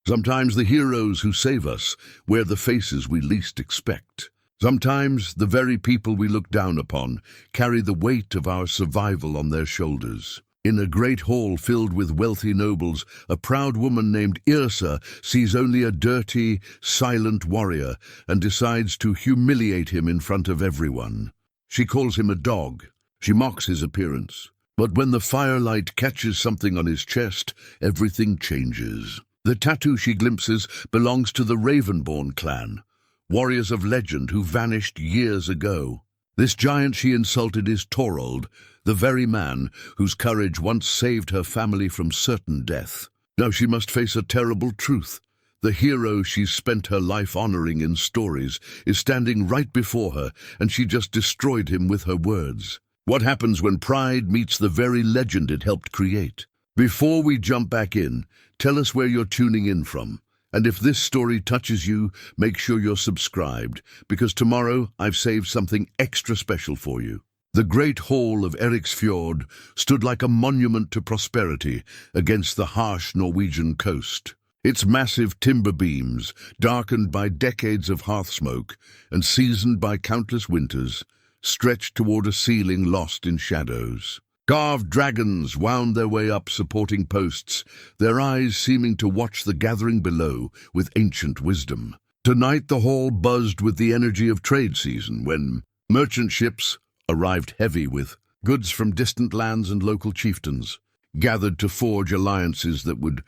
Sometimes the heroes who save us wear the faces we least expect. Sometimes the very people we look down upon carry the weight of our survival on their shoulders. In a great hall filled with wealthy nobles, a proud woman named Yrsa sees only a dirty, silent warrior and decides to humiliate him in front of everyone. She calls him a dog. She mocks his appearance. But when the firelight catches something on his chest, everything changes. The tattoo she glimpses belongs to the Ravenborn clan, warriors of legend who vanished years ago. This giant she insulted is Torald, the very man whose courage once saved her family from certain death. Now she must face a terrible truth. The hero she's spent her life honoring in stories is standing right before her, and she just destroyed him with her words. What happens when pride meets the very legend it helped create? Before we jump back in, tell us where you're tuning in from. And if this story touches you, make sure you're subscribed, because tomorrow I've saved something extra special for you. The great hall of Eriksfjord stood like a monument to prosperity against the harsh Norwegian coast. Its massive timber beams, darkened by decades of hearth smoke and seasoned by countless winters, stretched toward a ceiling lost in shadows. Carved dragons wound their way up supporting posts, their eyes seeming to watch the gathering below with ancient wisdom. Tonight the hall buzzed with the energy of trade season when merchant ships arrived heavy with goods from distant lands, and local chieftains gathered to forge alliances that would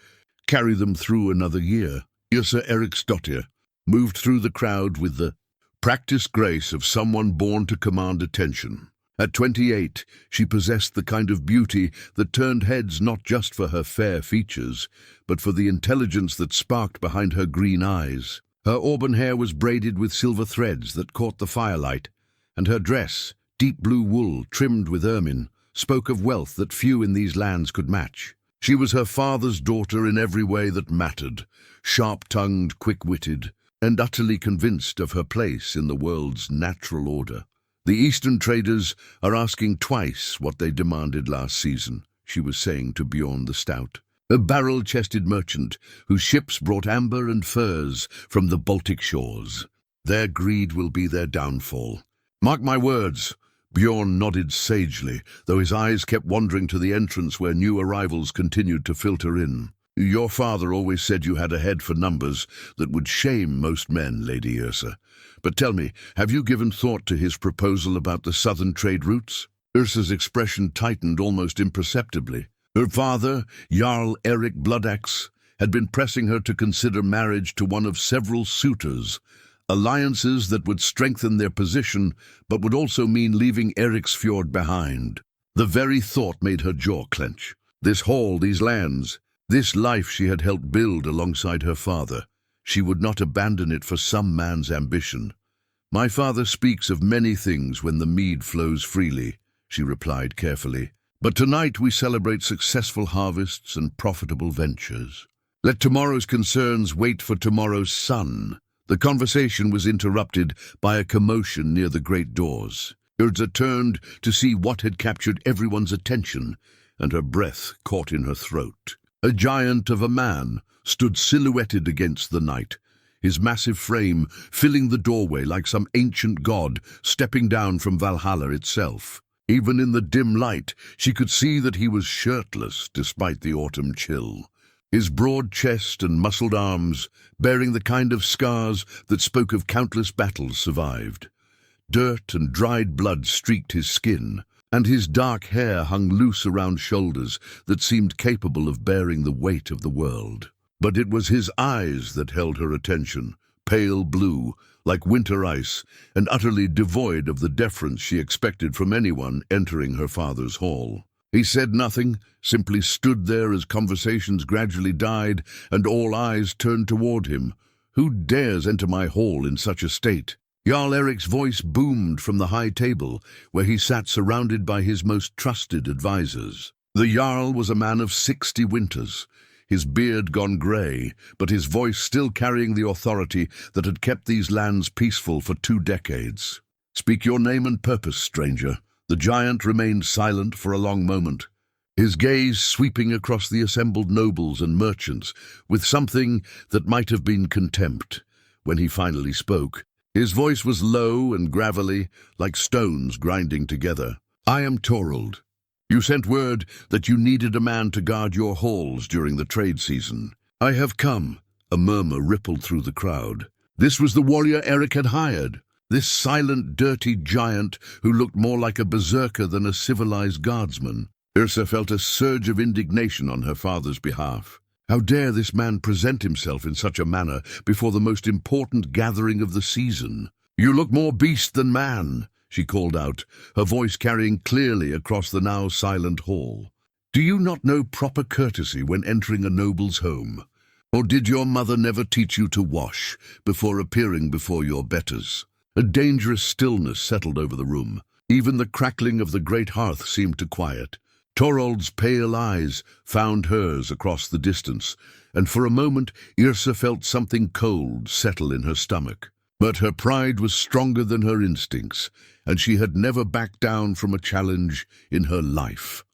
carry them through another year. Yrsa Eriksdottir moved through the crowd with the practiced grace of someone born to command attention. At 28, she possessed the kind of beauty that turned heads not just for her fair features, but for the intelligence that sparked behind her green eyes. Her auburn hair was braided with silver threads that caught the firelight, and her dress, deep blue wool trimmed with ermine, spoke of wealth that few in these lands could match. She was her father's daughter in every way that mattered, sharp-tongued, quick-witted, and utterly convinced of her place in the world's natural order. The Eastern traders are asking twice what they demanded last season, she was saying to Bjorn the Stout, a barrel-chested merchant whose ships brought amber and furs from the Baltic shores. Their greed will be their downfall. Mark my words. Bjorn nodded sagely, though his eyes kept wandering to the entrance where new arrivals continued to filter in. Your father always said you had a head for numbers that would shame most men, Lady Yrsa. But tell me, have you given thought to his proposal about the southern trade routes? Yrsa's expression tightened almost imperceptibly. Her father, Jarl Erik Bloodaxe, had been pressing her to consider marriage to one of several suitors, alliances that would strengthen their position but would also mean leaving Eriksfjord behind. The very thought made her jaw clench. This hall, these lands, this life she had helped build alongside her father. She would not abandon it for some man's ambition. My father speaks of many things when the mead flows freely, she replied carefully. But tonight we celebrate successful harvests and profitable ventures. Let tomorrow's concerns wait for tomorrow's sun. The conversation was interrupted by a commotion near the great doors. Yrsa turned to see what had captured everyone's attention, and her breath caught in her throat. A giant of a man stood silhouetted against the night, his massive frame filling the doorway like some ancient god stepping down from Valhalla itself. Even in the dim light, she could see that he was shirtless despite the autumn chill. His broad chest and muscled arms, bearing the kind of scars that spoke of countless battles, survived. Dirt and dried blood streaked his skin, and his dark hair hung loose around shoulders that seemed capable of bearing the weight of the world. But it was his eyes that held her attention, pale blue, like winter ice, and utterly devoid of the deference she expected from anyone entering her father's hall. He said nothing, simply stood there as conversations gradually died and all eyes turned toward him. Who dares enter my hall in such a state? Jarl Erik's voice boomed from the high table, where he sat surrounded by his most trusted advisors. The Jarl was a man of 60 winters, his beard gone grey, but his voice still carrying the authority that had kept these lands peaceful for 2 decades. Speak your name and purpose, stranger. The giant remained silent for a long moment, his gaze sweeping across the assembled nobles and merchants with something that might have been contempt. When he finally spoke, his voice was low and gravelly, like stones grinding together. "I am Torald. You sent word that you needed a man to guard your halls during the trade season. I have come." A murmur rippled through the crowd. This was the warrior Eric had hired. This silent, dirty giant who looked more like a berserker than a civilized guardsman. Yrsa felt a surge of indignation on her father's behalf. How dare this man present himself in such a manner before the most important gathering of the season? "You look more beast than man," she called out, her voice carrying clearly across the now silent hall. "Do you not know proper courtesy when entering a noble's home? Or did your mother never teach you to wash before appearing before your betters?" A dangerous stillness settled over the room. Even the crackling of the great hearth seemed to quiet. Torald's pale eyes found hers across the distance, and for a moment Yrsa felt something cold settle in her stomach. But her pride was stronger than her instincts, and she had never backed down from a challenge in her life.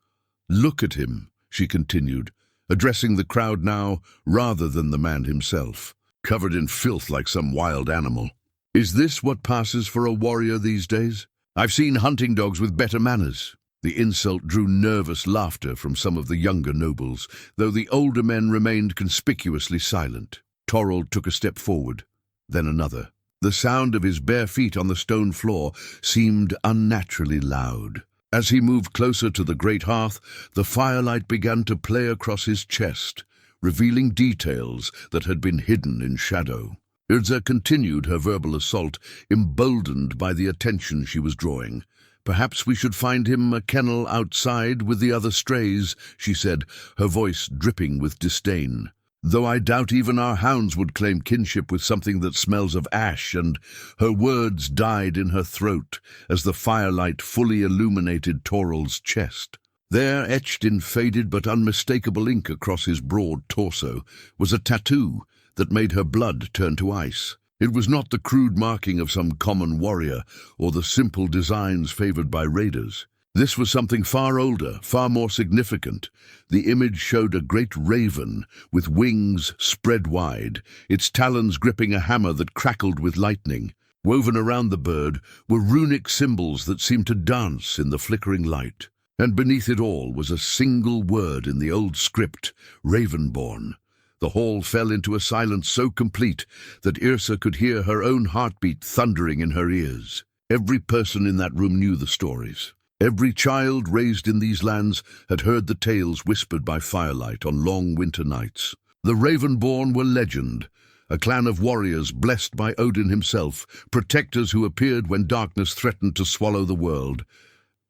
"Look at him," she continued, addressing the crowd now rather than the man himself, "covered in filth like some wild animal. Is this what passes for a warrior these days? I've seen hunting dogs with better manners." The insult drew nervous laughter from some of the younger nobles, though the older men remained conspicuously silent. Torald took a step forward, then another. The sound of his bare feet on the stone floor seemed unnaturally loud. As he moved closer to the great hearth, the firelight began to play across his chest, revealing details that had been hidden in shadow. Yrsa continued her verbal assault, emboldened by the attention she was drawing. "Perhaps we should find him a kennel outside with the other strays," she said, her voice dripping with disdain. "Though I doubt even our hounds would claim kinship with something that smells of ash," and her words died in her throat as the firelight fully illuminated Torald's chest. There, etched in faded but unmistakable ink across his broad torso, was a tattoo that made her blood turn to ice. It was not the crude marking of some common warrior or the simple designs favored by raiders. This was something far older, far more significant. The image showed a great raven with wings spread wide, its talons gripping a hammer that crackled with lightning. Woven around the bird were runic symbols that seemed to dance in the flickering light. And beneath it all was a single word in the old script, Ravenborn. The hall fell into a silence so complete that Yrsa could hear her own heartbeat thundering in her ears. Every person in that room knew the stories. Every child raised in these lands had heard the tales whispered by firelight on long winter nights. The Ravenborn were legend, a clan of warriors blessed by Odin himself, protectors who appeared when darkness threatened to swallow the world.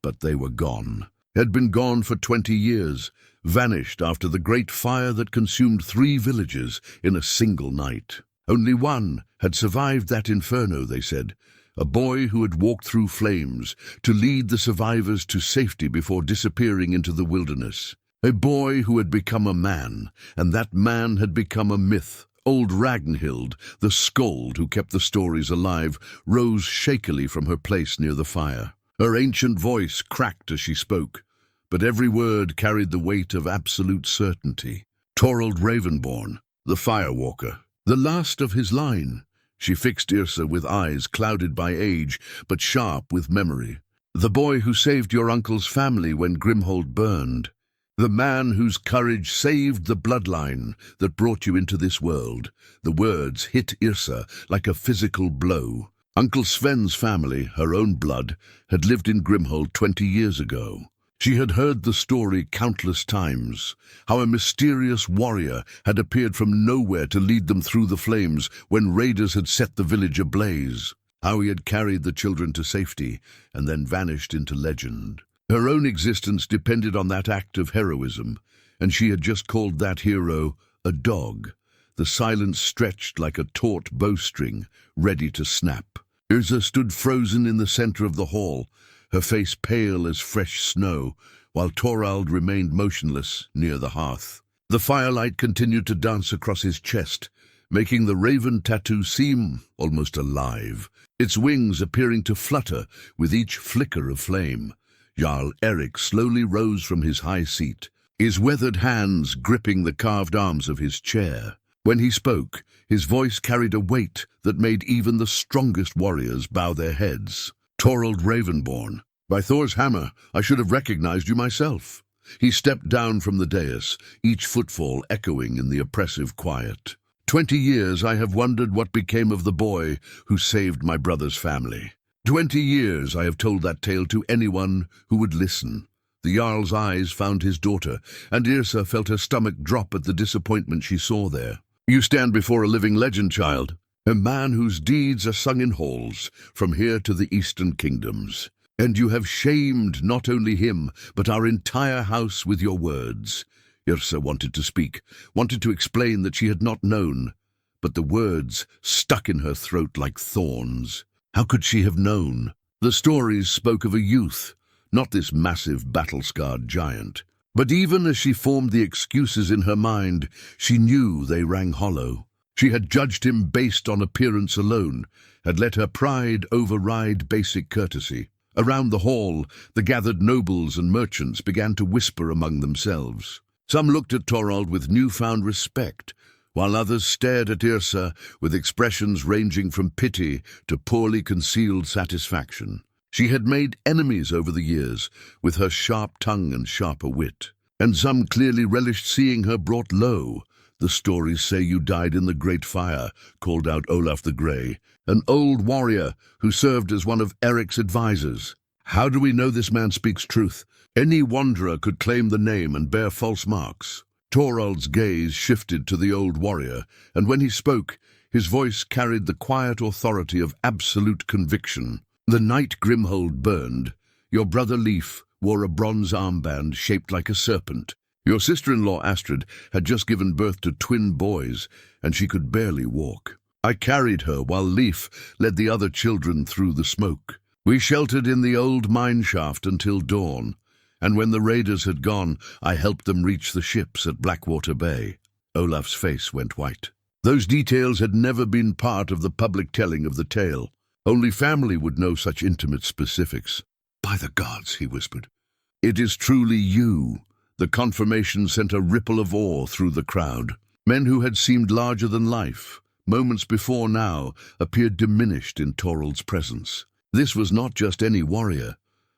But they were gone. Had been gone for 20 years, vanished after the great fire that consumed 3 villages in a single night. Only one had survived that inferno, they said, a boy who had walked through flames to lead the survivors to safety before disappearing into the wilderness. A boy who had become a man, and that man had become a myth. Old Ragnhild, the skald who kept the stories alive, rose shakily from her place near the fire. Her ancient voice cracked as she spoke, but every word carried the weight of absolute certainty. Torald Ravenborn, the firewalker, the last of his line. She fixed Yrsa with eyes clouded by age, but sharp with memory. The boy who saved your uncle's family when Grimhold burned. The man whose courage saved the bloodline that brought you into this world. The words hit Yrsa like a physical blow. Uncle Sven's family, her own blood, had lived in Grimhold 20 years ago. She had heard the story countless times, how a mysterious warrior had appeared from nowhere to lead them through the flames when raiders had set the village ablaze, how he had carried the children to safety and then vanished into legend. Her own existence depended on that act of heroism, and she had just called that hero a dog. The silence stretched like a taut bowstring, ready to snap. Yrsa stood frozen in the center of the hall, her face pale as fresh snow, while Torald remained motionless near the hearth. The firelight continued to dance across his chest, making the raven tattoo seem almost alive, its wings appearing to flutter with each flicker of flame. Jarl Erik slowly rose from his high seat, his weathered hands gripping the carved arms of his chair. When he spoke, his voice carried a weight that made even the strongest warriors bow their heads. "Torald Ravenborn, by Thor's hammer, I should have recognized you myself." He stepped down from the dais, each footfall echoing in the oppressive quiet. 20 years I have wondered what became of the boy who saved my brother's family. 20 years I have told that tale to anyone who would listen. The Jarl's eyes found his daughter, and Yrsa felt her stomach drop at the disappointment she saw there. "You stand before a living legend, child. A man whose deeds are sung in halls, from here to the eastern kingdoms. And you have shamed not only him, but our entire house with your words." Yrsa wanted to speak, wanted to explain that she had not known, but the words stuck in her throat like thorns. How could she have known? The stories spoke of a youth, not this massive battle-scarred giant. But even as she formed the excuses in her mind, she knew they rang hollow. She had judged him based on appearance alone, had let her pride override basic courtesy. Around the hall, the gathered nobles and merchants began to whisper among themselves. Some looked at Torald with newfound respect, while others stared at Yrsa with expressions ranging from pity to poorly concealed satisfaction. She had made enemies over the years, with her sharp tongue and sharper wit, and some clearly relished seeing her brought low. "The stories say you died in the Great Fire," called out Olaf the Grey, an old warrior who served as one of Eric's advisors. "How do we know this man speaks truth? Any wanderer could claim the name and bear false marks." Torald's gaze shifted to the old warrior, and when he spoke, his voice carried the quiet authority of absolute conviction. "The night Grimhold burned, your brother Leif wore a bronze armband shaped like a serpent. Your sister-in-law Astrid had just given birth to twin boys, and she could barely walk. I carried her while Leif led the other children through the smoke. We sheltered in the old mine shaft until dawn, and when the raiders had gone, I helped them reach the ships at Blackwater Bay." Olaf's face went white. Those details had never been part of the public telling of the tale. Only family would know such intimate specifics. "By the gods," he whispered, "it is truly you." The confirmation sent a ripple of awe through the crowd. Men who had seemed larger than life, moments before now, appeared diminished in Torald's presence. This was not just any warrior.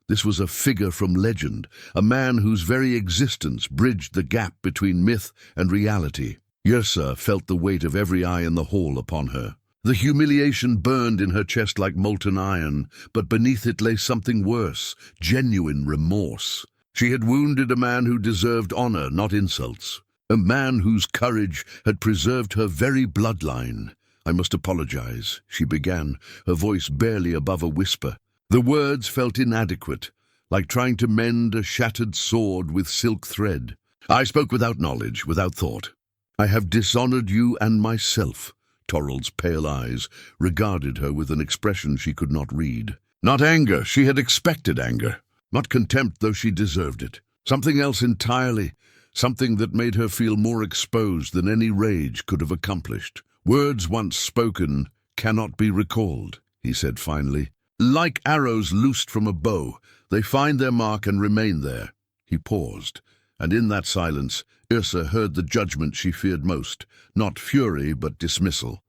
This was a figure from legend, a man whose very existence bridged the gap between myth and reality. Yrsa felt the weight of every eye in the hall upon her. The humiliation burned in her chest like molten iron, but beneath it lay something worse, genuine remorse. She had wounded a man who deserved honor, not insults. A man whose courage had preserved her very bloodline. "I must apologize," she began, her voice barely above a whisper. The words felt inadequate, like trying to mend a shattered sword with silk thread. "I spoke without knowledge, without thought. I have dishonored you and myself." Torald's pale eyes regarded her with an expression she could not read. Not anger, she had expected anger. Not contempt, though she deserved it. Something else entirely, something that made her feel more exposed than any rage could have accomplished. "Words once spoken cannot be recalled," he said finally. "Like arrows loosed from a bow, they find their mark and remain there." He paused, and in that silence, Yrsa heard the judgment she feared most, not fury but dismissal.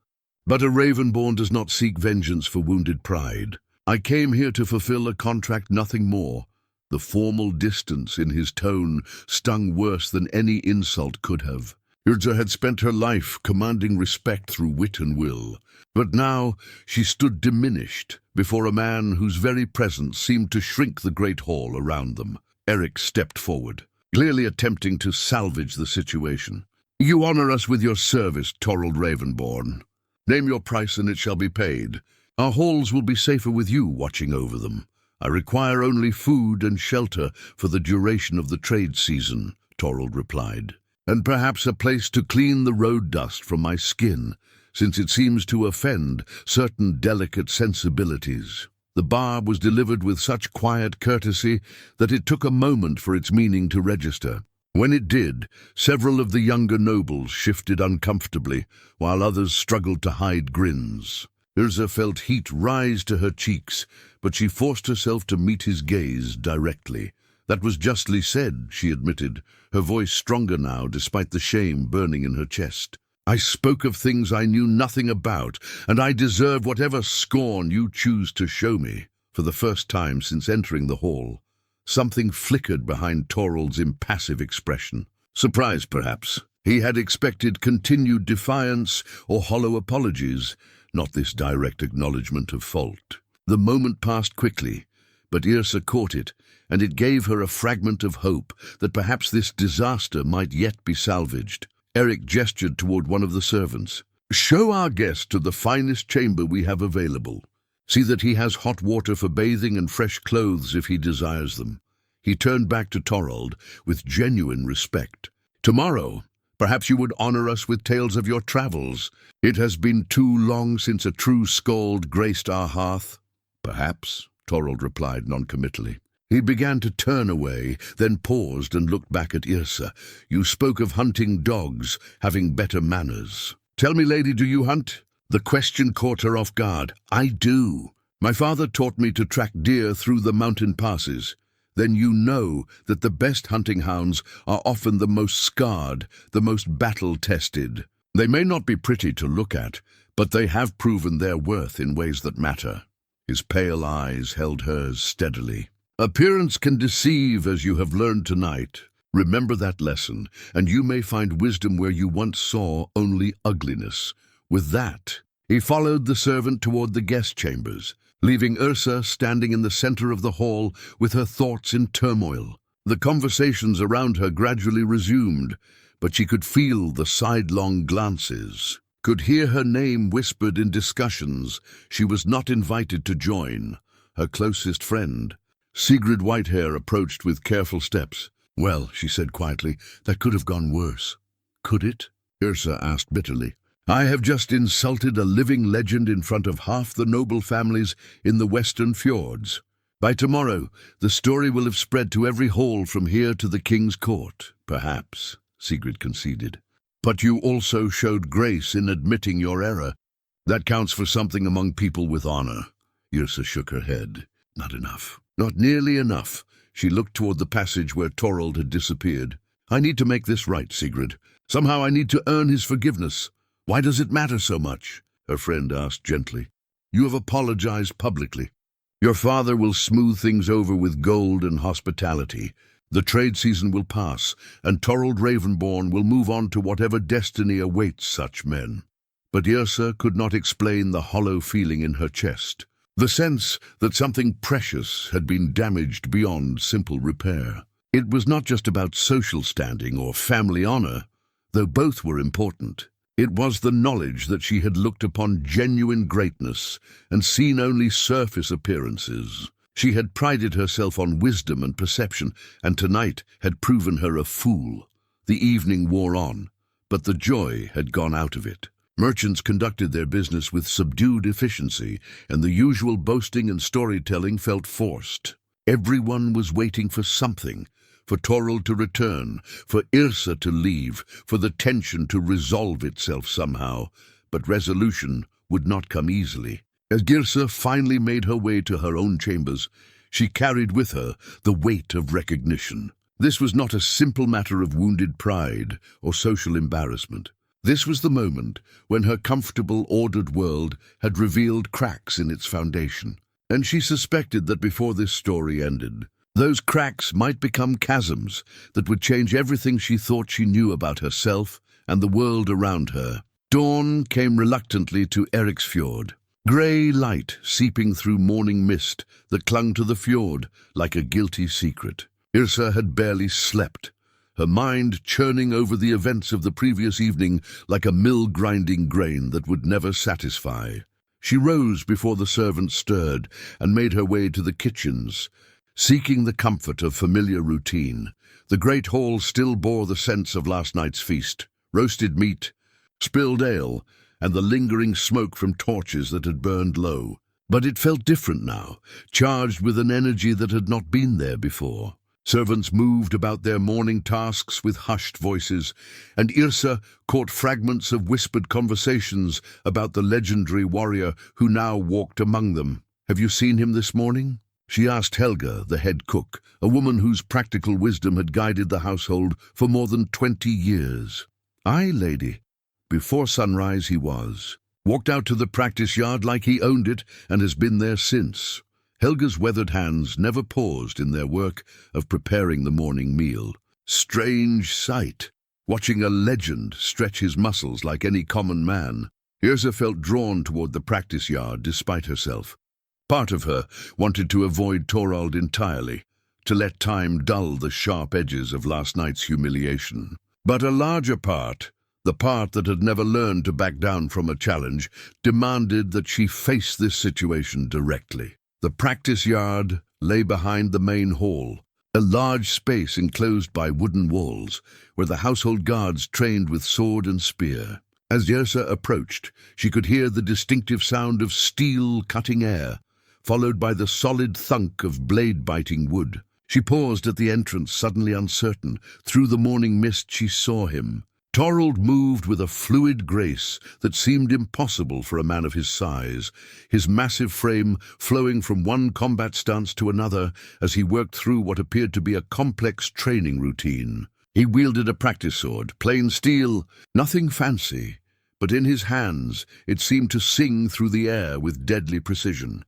"But a Ravenborn does not seek vengeance for wounded pride. I came here to fulfill a contract, nothing more." The formal distance in his tone stung worse than any insult could have. Yrsa had spent her life commanding respect through wit and will, but now she stood diminished before a man whose very presence seemed to shrink the great hall around them. Eric stepped forward, clearly attempting to salvage the situation. "You honor us with your service, Torald Ravenborn. Name your price and it shall be paid. Our halls will be safer with you watching over them. I require only food and shelter for the duration of the trade season," Torald replied, "and perhaps a place to clean the road dust from my skin, since it seems to offend certain delicate sensibilities." The bar was delivered with such quiet courtesy that it took a moment for its meaning to register. When it did, several of the younger nobles shifted uncomfortably, while others struggled to hide grins. Yrsa felt heat rise to her cheeks, but she forced herself to meet his gaze directly. That was justly said, she admitted, her voice stronger now despite the shame burning in her chest. I spoke of things I knew nothing about, and I deserve whatever scorn you choose to show me. For the first time since entering the hall, something flickered behind Torald's impassive expression. Surprise, perhaps. He had expected continued defiance or hollow apologies, not this direct acknowledgement of fault. The moment passed quickly, but Yrsa caught it, and it gave her a fragment of hope that perhaps this disaster might yet be salvaged. Eric gestured toward one of the servants. Show our guest to the finest chamber we have available. See that he has hot water for bathing and fresh clothes if he desires them. He turned back to Torald with genuine respect. Tomorrow, perhaps you would honor us with tales of your travels. It has been too long since a true skald graced our hearth. Perhaps, Torald replied noncommittally. He began to turn away, then paused and looked back at Yrsa. You spoke of hunting dogs, having better manners. Tell me, lady, do you hunt? The question caught her off guard. I do. My father taught me to track deer through the mountain passes. Then you know that the best hunting hounds are often the most scarred, the most battle-tested. They may not be pretty to look at, but they have proven their worth in ways that matter. His pale eyes held hers steadily. Appearance can deceive, as you have learned tonight. Remember that lesson, and you may find wisdom where you once saw only ugliness. With that, he followed the servant toward the guest chambers, leaving Yrsa standing in the center of the hall with her thoughts in turmoil. The conversations around her gradually resumed, but she could feel the sidelong glances, could hear her name whispered in discussions she was not invited to join. Her closest friend, Sigrid Whitehair, approached with careful steps. Well, she said quietly, that could have gone worse. Could it? Yrsa asked bitterly. I have just insulted a living legend in front of half the noble families in the western fjords. By tomorrow, the story will have spread to every hall from here to the king's court. Perhaps, Sigrid conceded. But you also showed grace in admitting your error. That counts for something among people with honor. Yrsa shook her head. Not enough. Not nearly enough. She looked toward the passage where Torald had disappeared. I need to make this right, Sigrid. Somehow I need to earn his forgiveness. Why does it matter so much? Her friend asked gently. You have apologized publicly. Your father will smooth things over with gold and hospitality. The trade season will pass, and Torald Ravenborn will move on to whatever destiny awaits such men. But Yrsa could not explain the hollow feeling in her chest, the sense that something precious had been damaged beyond simple repair. It was not just about social standing or family honor, though both were important. It was the knowledge that she had looked upon genuine greatness and seen only surface appearances. She had prided herself on wisdom and perception, and tonight had proven her a fool. The evening wore on, but the joy had gone out of it. Merchants conducted their business with subdued efficiency, and the usual boasting and storytelling felt forced. Everyone was waiting for something, for Torald to return, for Yrsa to leave, for the tension to resolve itself somehow. But resolution would not come easily. As Yrsa finally made her way to her own chambers, she carried with her the weight of recognition. This was not a simple matter of wounded pride or social embarrassment. This was the moment when her comfortable, ordered world had revealed cracks in its foundation. And she suspected that before this story ended, those cracks might become chasms that would change everything she thought she knew about herself and the world around her. Dawn came reluctantly to Eriksfjord, grey light seeping through morning mist that clung to the fjord like a guilty secret. Yrsa had barely slept, her mind churning over the events of the previous evening like a mill grinding grain that would never satisfy. She rose before the servants stirred and made her way to the kitchens, seeking the comfort of familiar routine. The great hall still bore the sense of last night's feast, roasted meat, spilled ale, and the lingering smoke from torches that had burned low. But it felt different now, charged with an energy that had not been there before. Servants moved about their morning tasks with hushed voices, and Yrsa caught fragments of whispered conversations about the legendary warrior who now walked among them. Have you seen him this morning? She asked Helga, the head cook, a woman whose practical wisdom had guided the household for more than 20 years. "Aye, lady." Before sunrise he was. Walked out to the practice yard like he owned it and has been there since. Helga's weathered hands never paused in their work of preparing the morning meal. Strange sight, watching a legend stretch his muscles like any common man. Yrsa felt drawn toward the practice yard despite herself. Part of her wanted to avoid Torald entirely, to let time dull the sharp edges of last night's humiliation. But a larger part, the part that had never learned to back down from a challenge, demanded that she face this situation directly. The practice yard lay behind the main hall, a large space enclosed by wooden walls, where the household guards trained with sword and spear. As Yrsa approached, she could hear the distinctive sound of steel cutting air, followed by the solid thunk of blade-biting wood. She paused at the entrance, suddenly uncertain. Through the morning mist she saw him. Torald moved with a fluid grace that seemed impossible for a man of his size, his massive frame flowing from one combat stance to another as he worked through what appeared to be a complex training routine. He wielded a practice sword, plain steel, nothing fancy, but in his hands it seemed to sing through the air with deadly precision.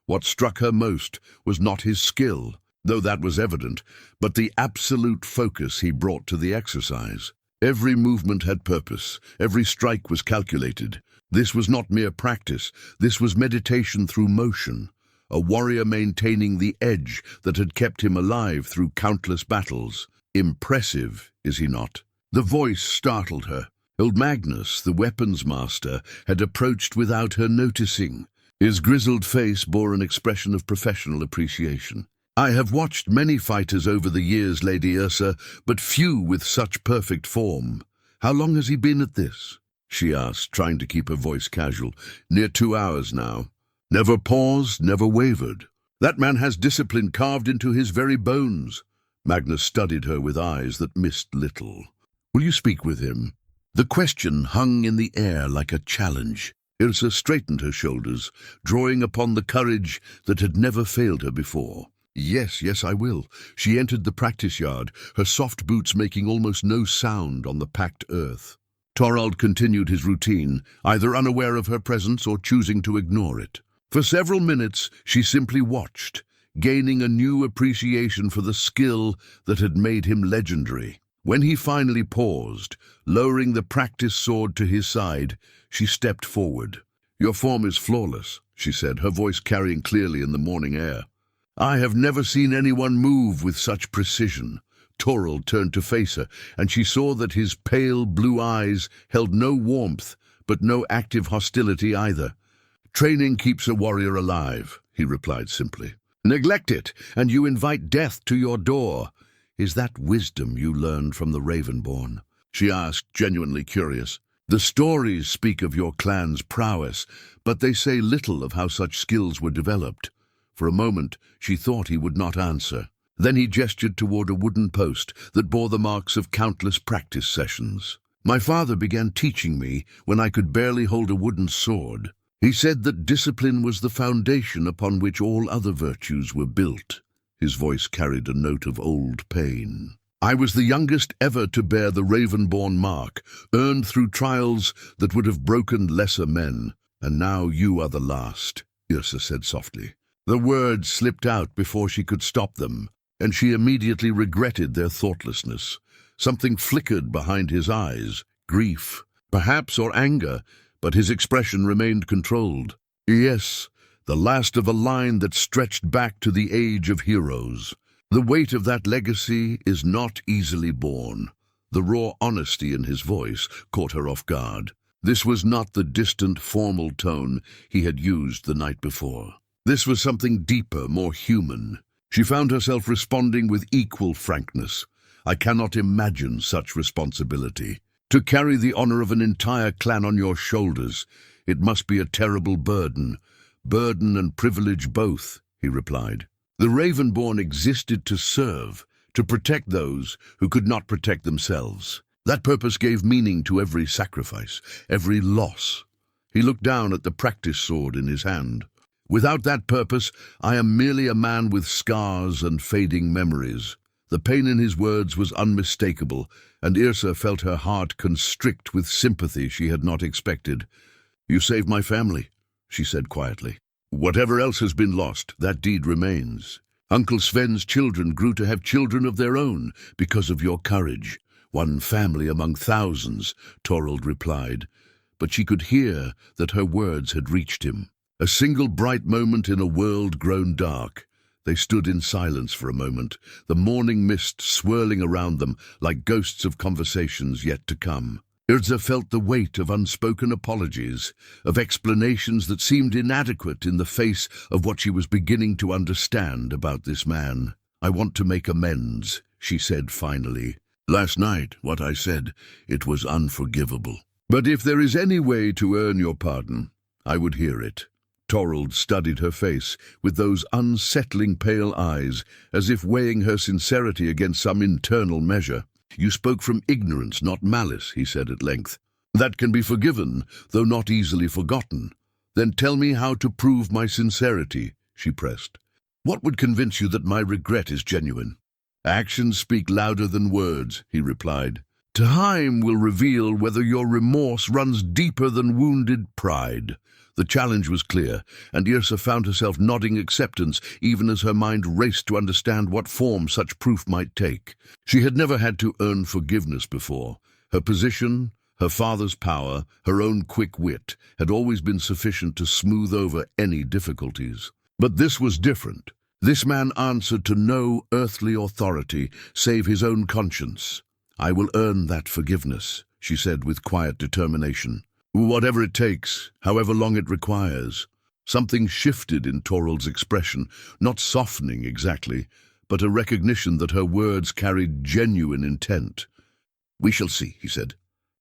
What struck her most was not his skill, though that was evident, but the absolute focus he brought to the exercise. Every movement had purpose, every strike was calculated. This was not mere practice, this was meditation through motion, a warrior maintaining the edge that had kept him alive through countless battles. Impressive, is he not? The voice startled her. Old Magnus, the weapons master, had approached without her noticing. His grizzled face bore an expression of professional appreciation. "I have watched many fighters over the years, Lady Yrsa, but few with such perfect form. How long has he been at this?" she asked, trying to keep her voice casual. "Near 2 hours now. Never paused, never wavered. That man has discipline carved into his very bones." Magnus studied her with eyes that missed little. "Will you speak with him?" The question hung in the air like a challenge. Yrsa straightened her shoulders, drawing upon the courage that had never failed her before. Yes, I will." She entered the practice yard, her soft boots making almost no sound on the packed earth. Torald continued his routine, either unaware of her presence or choosing to ignore it. For several minutes she simply watched, gaining a new appreciation for the skill that had made him legendary. When he finally paused, lowering the practice sword to his side, she stepped forward. "Your form is flawless," she said, her voice carrying clearly in the morning air. "I have never seen anyone move with such precision." Torald turned to face her, and she saw that his pale blue eyes held no warmth, but no active hostility either. "Training keeps a warrior alive," he replied simply. "Neglect it, and you invite death to your door. Is that wisdom you learned from the Ravenborn?" she asked, genuinely curious. "The stories speak of your clan's prowess, but they say little of how such skills were developed." For a moment she thought he would not answer. Then he gestured toward a wooden post that bore the marks of countless practice sessions. "My father began teaching me when I could barely hold a wooden sword. He said that discipline was the foundation upon which all other virtues were built." His voice carried a note of old pain. "I was the youngest ever to bear the Ravenborn mark, earned through trials that would have broken lesser men. And now you are the last," Yrsa said softly. The words slipped out before she could stop them, and she immediately regretted their thoughtlessness. Something flickered behind his eyes, grief, perhaps, or anger, but his expression remained controlled. Yes, the last of a line that stretched back to the age of heroes. The weight of that legacy is not easily borne. The raw honesty in his voice caught her off guard. This was not the distant, formal tone he had used the night before. This was something deeper, more human. She found herself responding with equal frankness. "I cannot imagine such responsibility. To carry the honor of an entire clan on your shoulders, it must be a terrible burden. Burden and privilege both," he replied. The Ravenborn existed to serve, to protect those who could not protect themselves. That purpose gave meaning to every sacrifice, every loss. He looked down at the practice sword in his hand. Without that purpose, I am merely a man with scars and fading memories." The pain in his words was unmistakable, and Yrsa felt her heart constrict with sympathy she had not expected. "You saved my family," she said quietly. "Whatever else has been lost, that deed remains. Uncle Sven's children grew to have children of their own because of your courage. One family among thousands," Torald replied, but she could hear that her words had reached him. A single bright moment in a world grown dark. They stood in silence for a moment, the morning mist swirling around them like ghosts of conversations yet to come. Yrsa felt the weight of unspoken apologies, of explanations that seemed inadequate in the face of what she was beginning to understand about this man. "I want to make amends," she said finally. "Last night, what I said, it was unforgivable. But if there is any way to earn your pardon, I would hear it." Torald studied her face with those unsettling pale eyes, as if weighing her sincerity against some internal measure. "You spoke from ignorance, not malice," he said at length. "That can be forgiven, though not easily forgotten." "Then tell me how to prove my sincerity," she pressed. "What would convince you that my regret is genuine?" "Actions speak louder than words," he replied. "Time will reveal whether your remorse runs deeper than wounded pride." The challenge was clear, and Yrsa found herself nodding acceptance even as her mind raced to understand what form such proof might take. She had never had to earn forgiveness before. Her position, her father's power, her own quick wit had always been sufficient to smooth over any difficulties. But this was different. This man answered to no earthly authority save his own conscience. "I will earn that forgiveness," she said with quiet determination. "Whatever it takes, however long it requires." Something shifted in Torald's expression, not softening exactly, but a recognition that her words carried genuine intent. "We shall see," he said.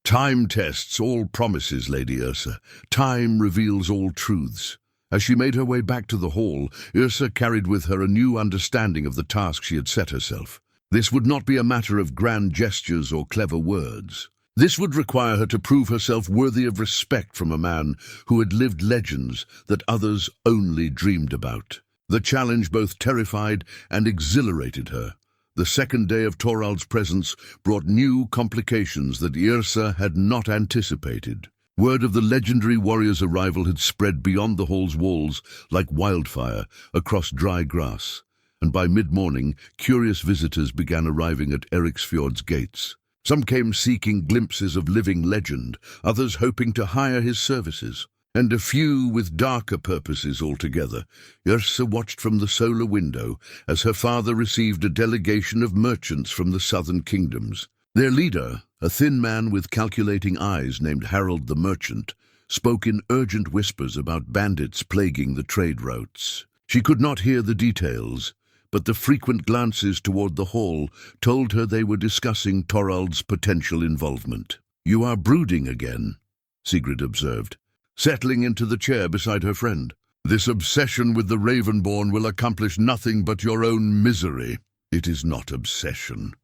"Time tests all promises, Lady Yrsa. Time reveals all truths." As she made her way back to the hall, Yrsa carried with her a new understanding of the task she had set herself. This would not be a matter of grand gestures or clever words. This would require her to prove herself worthy of respect from a man who had lived legends that others only dreamed about. The challenge both terrified and exhilarated her. The second day of Torald's presence brought new complications that Yrsa had not anticipated. Word of the legendary warrior's arrival had spread beyond the hall's walls like wildfire across dry grass, and by mid-morning curious visitors began arriving at Eriksfjord's gates. Some came seeking glimpses of living legend, others hoping to hire his services, and a few with darker purposes altogether. Yrsa watched from the solar window as her father received a delegation of merchants from the southern kingdoms. Their leader, a thin man with calculating eyes named Harald the Merchant, spoke in urgent whispers about bandits plaguing the trade routes. She could not hear the details, but the frequent glances toward the hall told her they were discussing Torald's potential involvement. "You are brooding again," Sigrid observed, settling into the chair beside her friend. "This obsession with the Ravenborn will accomplish nothing but your own misery." "It is not obsession,"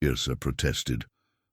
Yrsa protested,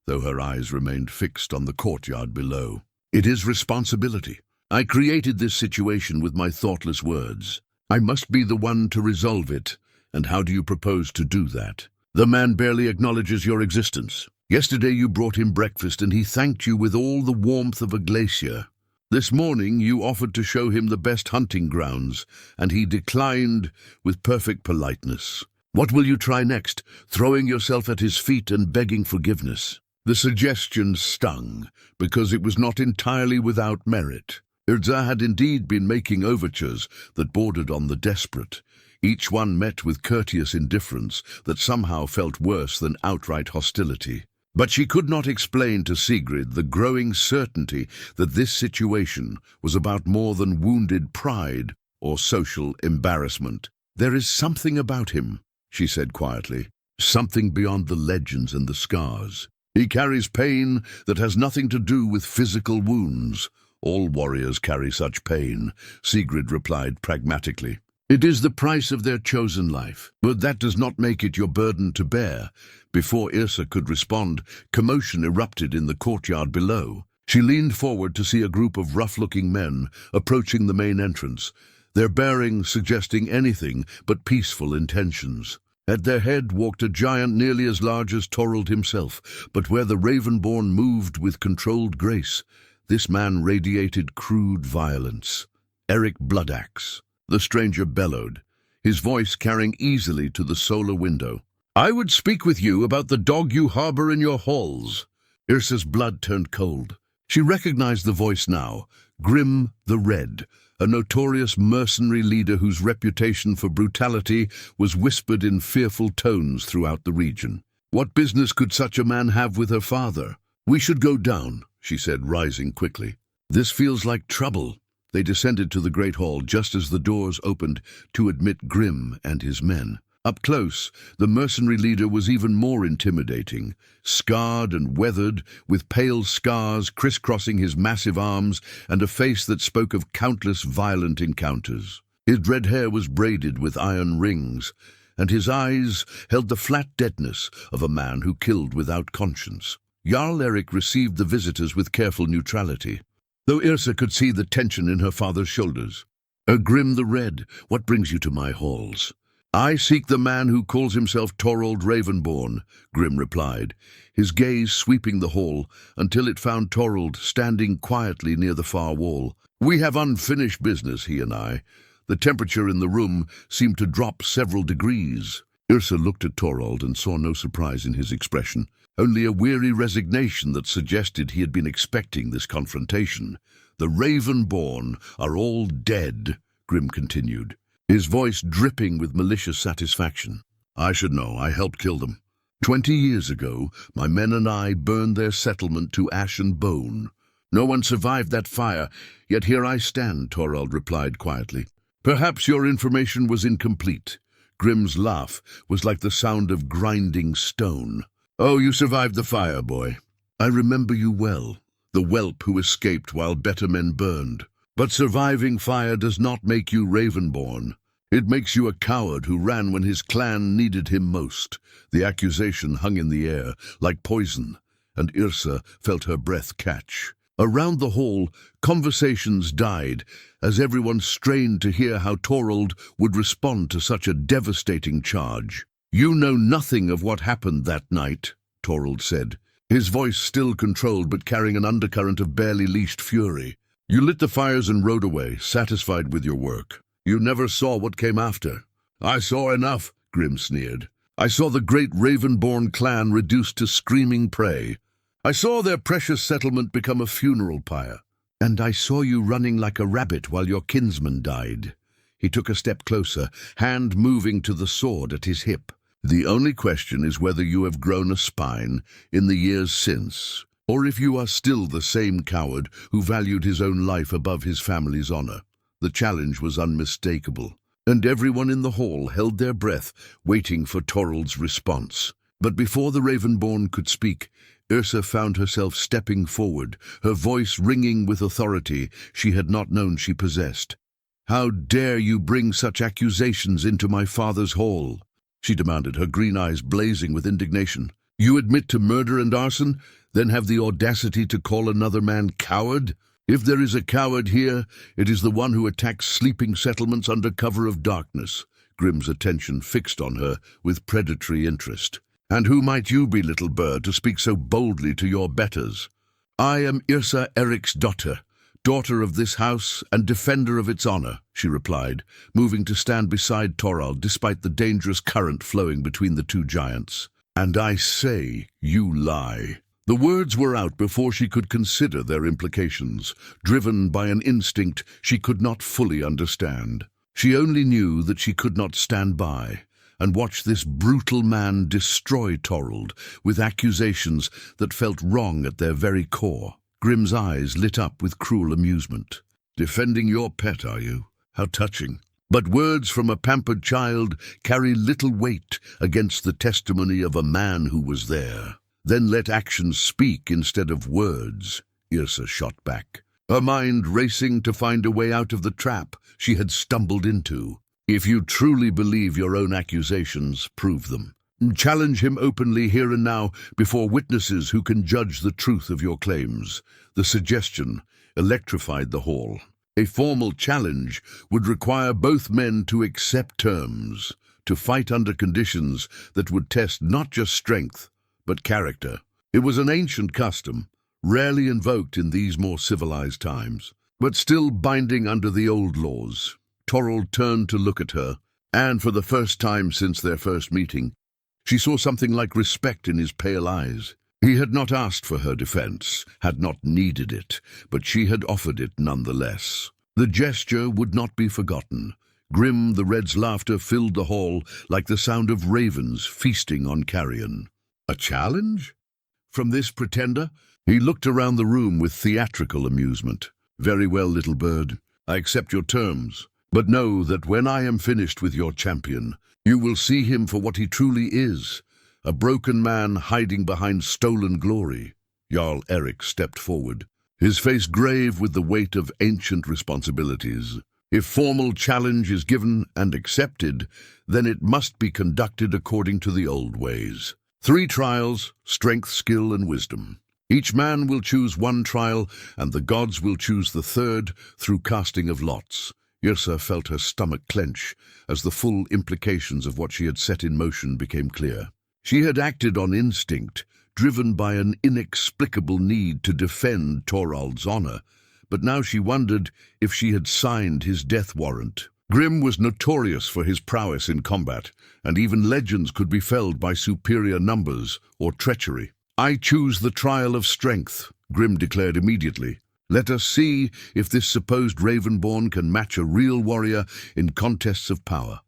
though her eyes remained fixed on the courtyard below. "It is responsibility. I created this situation with my thoughtless words. I must be the one to resolve it. And how do you propose to do that? The man barely acknowledges your existence. Yesterday you brought him breakfast and he thanked you with all the warmth of a glacier. This morning you offered to show him the best hunting grounds, and he declined with perfect politeness. What will you try next, throwing yourself at his feet and begging forgiveness?" The suggestion stung, because it was not entirely without merit. Yrsa had indeed been making overtures that bordered on the desperate, each one met with courteous indifference that somehow felt worse than outright hostility. But she could not explain to Sigrid the growing certainty that this situation was about more than wounded pride or social embarrassment. "There is something about him," she said quietly, "something beyond the legends and the scars. He carries pain that has nothing to do with physical wounds." "All warriors carry such pain," Sigrid replied pragmatically. "It is the price of their chosen life, but that does not make it your burden to bear." Before Yrsa could respond, commotion erupted in the courtyard below. She leaned forward to see a group of rough-looking men approaching the main entrance. their bearing suggesting anything but peaceful intentions. At their head walked a giant nearly as large as Torald himself, but where the Ravenborn moved with controlled grace, this man radiated crude violence. Eric Bloodaxe. The stranger bellowed, his voice carrying easily to the solar window. "I would speak with you about the dog you harbor in your halls." Yrsa's blood turned cold. She recognized the voice now, Grim the Red, a notorious mercenary leader whose reputation for brutality was whispered in fearful tones throughout the region. What business could such a man have with her father? "We should go down," she said, rising quickly. "This feels like trouble." They descended to the great hall just as the doors opened to admit Grim and his men. Up close, the mercenary leader was even more intimidating, scarred and weathered, with pale scars crisscrossing his massive arms and a face that spoke of countless violent encounters. His red hair was braided with iron rings, and his eyes held the flat deadness of a man who killed without conscience. Jarl Eric received the visitors with careful neutrality, though Yrsa could see the tension in her father's shoulders. "Grim the Red, what brings you to my halls?" "I seek the man who calls himself Torald Ravenborn," Grim replied, his gaze sweeping the hall until it found Torald standing quietly near the far wall. "We have unfinished business, he and I." The temperature in the room seemed to drop several degrees. Yrsa looked at Torald and saw no surprise in his expression, only a weary resignation that suggested he had been expecting this confrontation. "The Ravenborn are all dead," Grim continued, his voice dripping with malicious satisfaction. "I should know. I helped kill them. 20 years ago, my men and I burned their settlement to ash and bone. No one survived that fire, yet here I stand," Torald replied quietly. "Perhaps your information was incomplete." Grim's laugh was like the sound of grinding stone. "Oh, you survived the fire, boy. I remember you well, the whelp who escaped while better men burned. But surviving fire does not make you Ravenborn. It makes you a coward who ran when his clan needed him most." The accusation hung in the air, like poison, and Yrsa felt her breath catch. Around the hall, conversations died as everyone strained to hear how Torald would respond to such a devastating charge. "You know nothing of what happened that night," Torald said, his voice still controlled but carrying an undercurrent of barely leashed fury. "You lit the fires and rode away, satisfied with your work. You never saw what came after." "I saw enough," Grim sneered. "I saw the great Ravenborn clan reduced to screaming prey. I saw their precious settlement become a funeral pyre. And I saw you running like a rabbit while your kinsman died." He took a step closer, hand moving to the sword at his hip. "The only question is whether you have grown a spine in the years since, or if you are still the same coward who valued his own life above his family's honor." The challenge was unmistakable, and everyone in the hall held their breath, waiting for Torald's response. But before the Ravenborn could speak, Yrsa found herself stepping forward, her voice ringing with authority she had not known she possessed. "How dare you bring such accusations into my father's hall?" she demanded, her green eyes blazing with indignation. "You admit to murder and arson, then have the audacity to call another man coward? If there is a coward here, it is the one who attacks sleeping settlements under cover of darkness." Grim's attention fixed on her with predatory interest. "And who might you be, little bird, to speak so boldly to your betters?" "I am Yrsa Eric's daughter of this house and defender of its honor," she replied, moving to stand beside Torald despite the dangerous current flowing between the two giants. "And I say you lie." The words were out before she could consider their implications, driven by an instinct she could not fully understand. She only knew that she could not stand by and watch this brutal man destroy Torald with accusations that felt wrong at their very core. Grim's eyes lit up with cruel amusement. "Defending your pet, are you? How touching. But words from a pampered child carry little weight against the testimony of a man who was there." "Then let actions speak instead of words," Yrsa shot back, her mind racing to find a way out of the trap she had stumbled into. "If you truly believe your own accusations, prove them. Challenge him openly here and now before witnesses who can judge the truth of your claims." The suggestion electrified the hall. A formal challenge would require both men to accept terms, to fight under conditions that would test not just strength, but character. It was an ancient custom, rarely invoked in these more civilized times, but still binding under the old laws. Torald turned to look at her, and for the first time since their first meeting, she saw something like respect in his pale eyes. He had not asked for her defense, had not needed it, but she had offered it nonetheless. The gesture would not be forgotten. Grim the Red's laughter filled the hall like the sound of ravens feasting on carrion. A challenge? From this pretender? He looked around the room with theatrical amusement. Very well, little bird. I accept your terms. But know that when I am finished with your champion, you will see him for what he truly is. A broken man hiding behind stolen glory. Jarl Erik stepped forward, his face grave with the weight of ancient responsibilities. If formal challenge is given and accepted, then it must be conducted according to the old ways. 3 trials, strength, skill, and wisdom. Each man will choose one trial, and the gods will choose the third through casting of lots. Yrsa felt her stomach clench as the full implications of what she had set in motion became clear. She had acted on instinct, driven by an inexplicable need to defend Torald's honor, but now she wondered if she had signed his death warrant. Grim was notorious for his prowess in combat, and even legends could be felled by superior numbers or treachery. I choose the trial of strength, Grim declared immediately. Let us see if this supposed Ravenborn can match a real warrior in contests of power.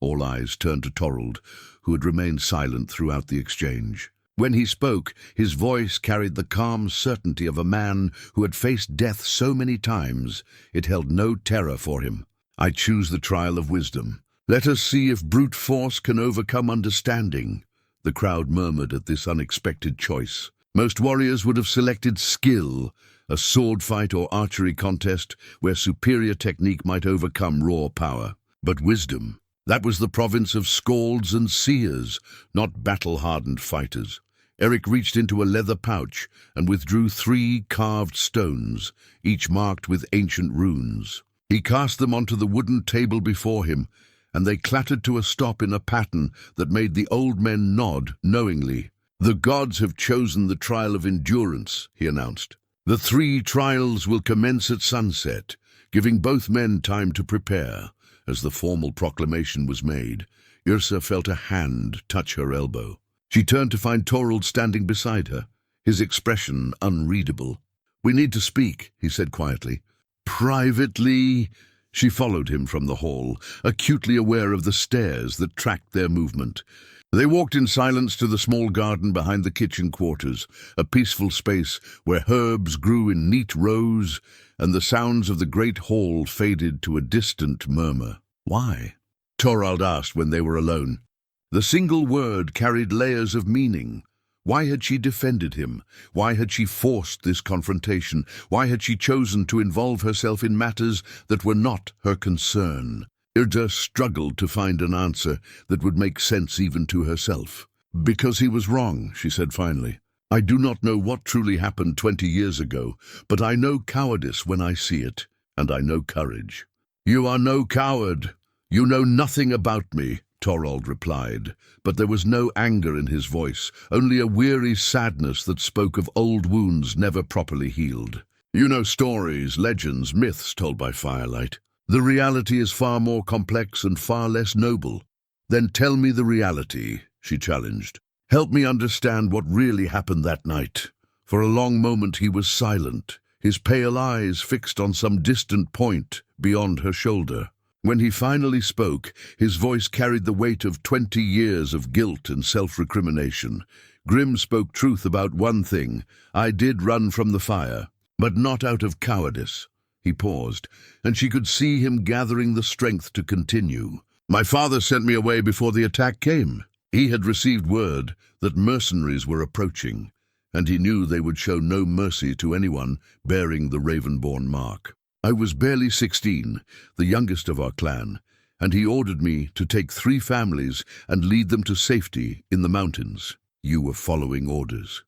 All eyes turned to Torald, who had remained silent throughout the exchange. When he spoke, his voice carried the calm certainty of a man who had faced death so many times, it held no terror for him. I choose the trial of wisdom. Let us see if brute force can overcome understanding. The crowd murmured at this unexpected choice. Most warriors would have selected skill, a sword fight or archery contest where superior technique might overcome raw power. But wisdom, that was the province of scalds and seers, not battle-hardened fighters. Erik reached into a leather pouch and withdrew 3 carved stones, each marked with ancient runes. He cast them onto the wooden table before him, and they clattered to a stop in a pattern that made the old men nod knowingly. The gods have chosen the trial of endurance, he announced. The 3 trials will commence at sunset, giving both men time to prepare. As the formal proclamation was made, Yrsa felt a hand touch her elbow. She turned to find Torald standing beside her, his expression unreadable. "We need to speak," he said quietly. "Privately?" She followed him from the hall, acutely aware of the stares that tracked their movement. They walked in silence to the small garden behind the kitchen quarters, a peaceful space where herbs grew in neat rows, and the sounds of the great hall faded to a distant murmur. "Why?" Torald asked when they were alone. The single word carried layers of meaning. Why had she defended him? Why had she forced this confrontation? Why had she chosen to involve herself in matters that were not her concern? Yrsa struggled to find an answer that would make sense even to herself. "Because he was wrong," she said finally. "I do not know what truly happened 20 years ago, but I know cowardice when I see it, and I know courage." "You are no coward. You know nothing about me," Torald replied, but there was no anger in his voice, only a weary sadness that spoke of old wounds never properly healed. "You know stories, legends, myths told by firelight. The reality is far more complex and far less noble." "Then tell me the reality," she challenged. "Help me understand what really happened that night." For a long moment he was silent, his pale eyes fixed on some distant point beyond her shoulder. When he finally spoke, his voice carried the weight of 20 years of guilt and self-recrimination. Grim spoke truth about one thing: I did run from the fire, but not out of cowardice. He paused, and she could see him gathering the strength to continue. "My father sent me away before the attack came. He had received word that mercenaries were approaching, and he knew they would show no mercy to anyone bearing the Ravenborn mark. I was barely 16, the youngest of our clan, and he ordered me to take 3 families and lead them to safety in the mountains." "You were following orders,"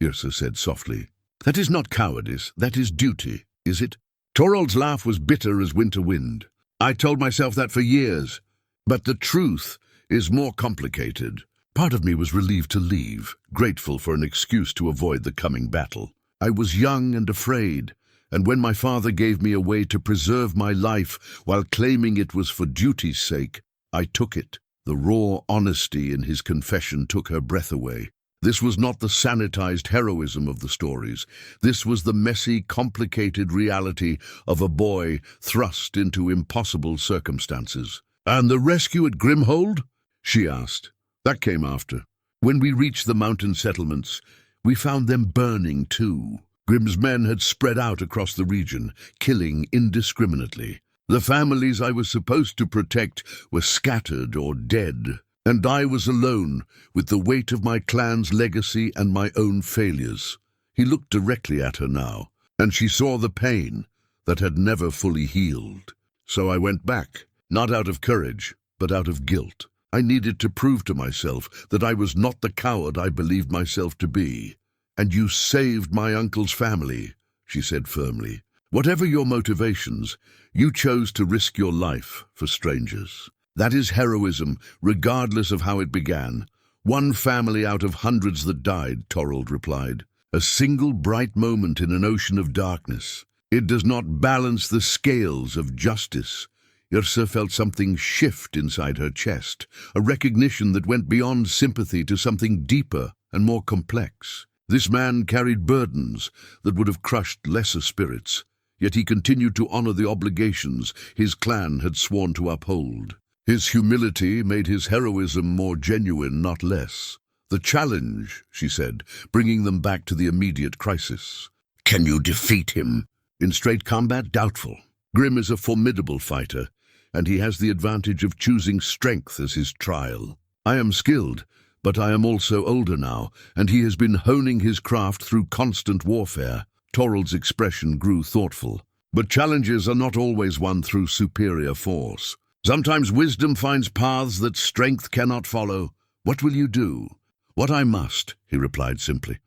Yrsa said softly. "That is not cowardice, that is duty, is it?" Torald's laugh was bitter as winter wind. I told myself that for years, but the truth is more complicated. Part of me was relieved to leave, grateful for an excuse to avoid the coming battle. I was young and afraid, and when my father gave me a way to preserve my life while claiming it was for duty's sake, I took it. The raw honesty in his confession took her breath away. This was not the sanitized heroism of the stories. This was the messy, complicated reality of a boy thrust into impossible circumstances. "And the rescue at Grimhold?" she asked. "That came after. When we reached the mountain settlements, we found them burning too. Grim's men had spread out across the region, killing indiscriminately. The families I was supposed to protect were scattered or dead, and I was alone with the weight of my clan's legacy and my own failures." He looked directly at her now, and she saw the pain that had never fully healed. "So I went back, not out of courage, but out of guilt. I needed to prove to myself that I was not the coward I believed myself to be. And you saved my uncle's family," she said firmly. "Whatever your motivations, you chose to risk your life for strangers. That is heroism, regardless of how it began. One family out of hundreds that died," Torald replied. "A single bright moment in an ocean of darkness. It does not balance the scales of justice." Yrsa felt something shift inside her chest, a recognition that went beyond sympathy to something deeper and more complex. This man carried burdens that would have crushed lesser spirits, yet he continued to honor the obligations his clan had sworn to uphold. His humility made his heroism more genuine, not less. "The challenge," she said, bringing them back to the immediate crisis. "Can you defeat him?" "In straight combat, doubtful. Grim is a formidable fighter, and he has the advantage of choosing strength as his trial. I am skilled, but I am also older now, and he has been honing his craft through constant warfare." Torald's expression grew thoughtful. "But challenges are not always won through superior force. Sometimes wisdom finds paths that strength cannot follow. What will you do?" "What I must," he replied simply.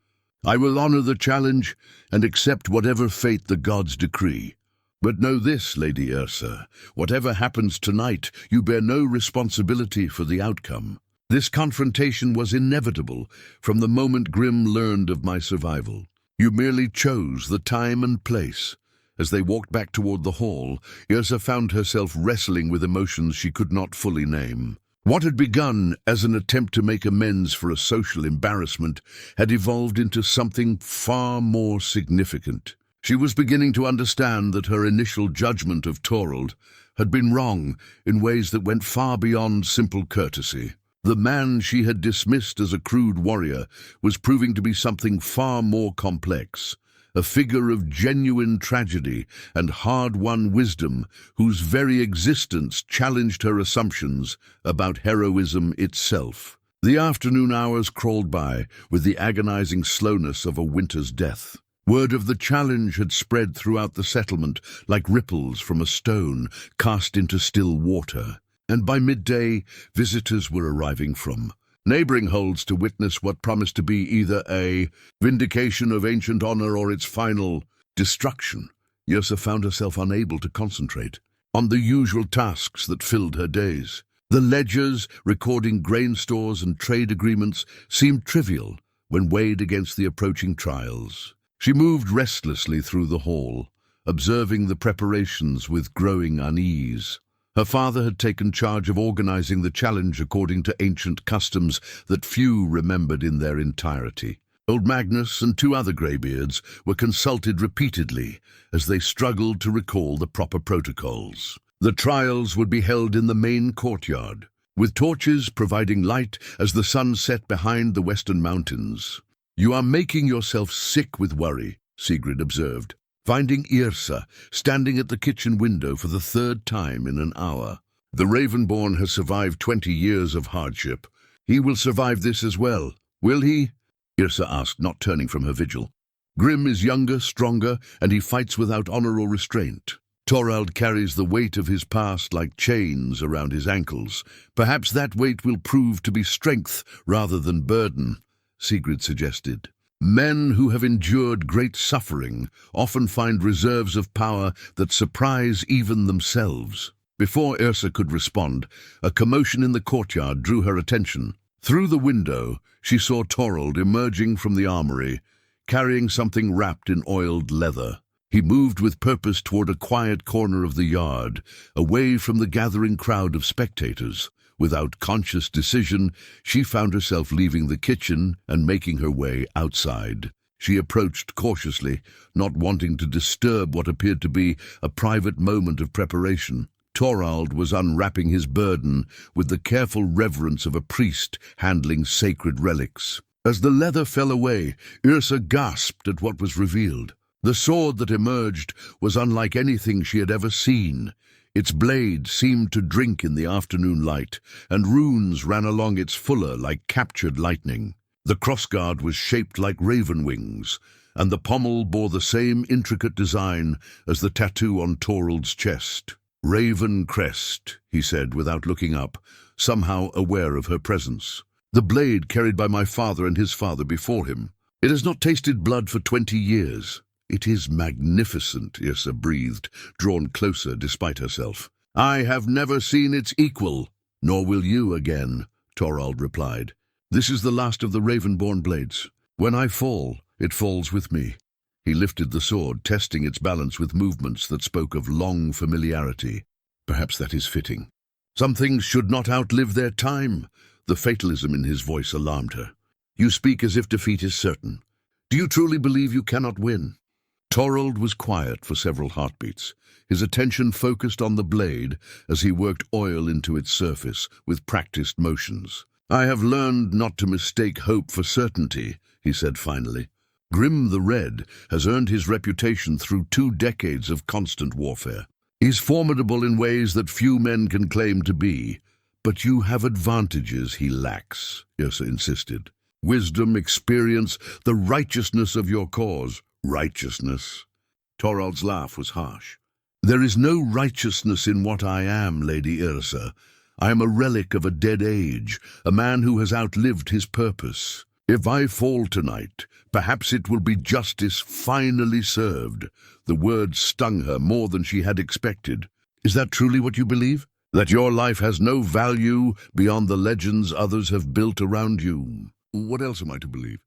"I will honor the challenge and accept whatever fate the gods decree. But know this, Lady Yrsa, whatever happens tonight, you bear no responsibility for the outcome. This confrontation was inevitable from the moment Grim learned of my survival. You merely chose the time and place." As they walked back toward the hall, Yrsa found herself wrestling with emotions she could not fully name. What had begun as an attempt to make amends for a social embarrassment had evolved into something far more significant. She was beginning to understand that her initial judgment of Torald had been wrong in ways that went far beyond simple courtesy. The man she had dismissed as a crude warrior was proving to be something far more complex, a figure of genuine tragedy and hard-won wisdom whose very existence challenged her assumptions about heroism itself. The afternoon hours crawled by with the agonizing slowness of a winter's death. Word of the challenge had spread throughout the settlement like ripples from a stone cast into still water, and by midday visitors were arriving from neighboring holds to witness what promised to be either a vindication of ancient honor or its final destruction. Yrsa found herself unable to concentrate on the usual tasks that filled her days. The ledgers recording grain stores and trade agreements seemed trivial when weighed against the approaching trials. She moved restlessly through the hall, observing the preparations with growing unease. Her father had taken charge of organizing the challenge according to ancient customs that few remembered in their entirety. Old Magnus and two other greybeards were consulted repeatedly as they struggled to recall the proper protocols. The trials would be held in the main courtyard, with torches providing light as the sun set behind the western mountains. "You are making yourself sick with worry," Sigrid observed, finding Yrsa standing at the kitchen window for the third time in an hour. "The Ravenborn has survived 20 years of hardship. He will survive this as well, will he?" Yrsa asked, not turning from her vigil. "Grim is younger, stronger, and he fights without honor or restraint. Torald carries the weight of his past like chains around his ankles. Perhaps that weight will prove to be strength rather than burden," Sigrid suggested. Men who have endured great suffering often find reserves of power that surprise even themselves. Before Yrsa could respond, a commotion in the courtyard drew her attention. Through the window, she saw Torald emerging from the armory, carrying something wrapped in oiled leather. He moved with purpose toward a quiet corner of the yard, away from the gathering crowd of spectators. Without conscious decision, she found herself leaving the kitchen and making her way outside. She approached cautiously, not wanting to disturb what appeared to be a private moment of preparation. Torald was unwrapping his burden with the careful reverence of a priest handling sacred relics. As the leather fell away, Yrsa gasped at what was revealed. The sword that emerged was unlike anything she had ever seen. Its blade seemed to drink in the afternoon light, and runes ran along its fuller like captured lightning. The crossguard was shaped like raven wings, and the pommel bore the same intricate design as the tattoo on Torald's chest. "Raven crest," he said without looking up, somehow aware of her presence. "The blade carried by my father and his father before him. It has not tasted blood for 20 years. "It is magnificent," Yrsa breathed, drawn closer despite herself. "I have never seen its equal." "Nor will you again," Torald replied. "This is the last of the Ravenborn blades. When I fall, it falls with me." He lifted the sword, testing its balance with movements that spoke of long familiarity. Perhaps that is fitting. Some things should not outlive their time. The fatalism in his voice alarmed her. "You speak as if defeat is certain. Do you truly believe you cannot win?" Torald was quiet for several heartbeats, his attention focused on the blade as he worked oil into its surface with practiced motions. "I have learned not to mistake hope for certainty," he said finally. "Grim the Red has earned his reputation through 2 decades of constant warfare. He's formidable in ways that few men can claim to be. But you have advantages he lacks," Yrsa insisted. "Wisdom, experience, the righteousness of your cause." "Righteousness?" Torald's laugh was harsh. "There is no righteousness in what I am, Lady Yrsa. I am a relic of a dead age, a man who has outlived his purpose. If I fall tonight, perhaps it will be justice finally served." The words stung her more than she had expected. "Is that truly what you believe? That your life has no value beyond the legends others have built around you?" "What else am I to believe?"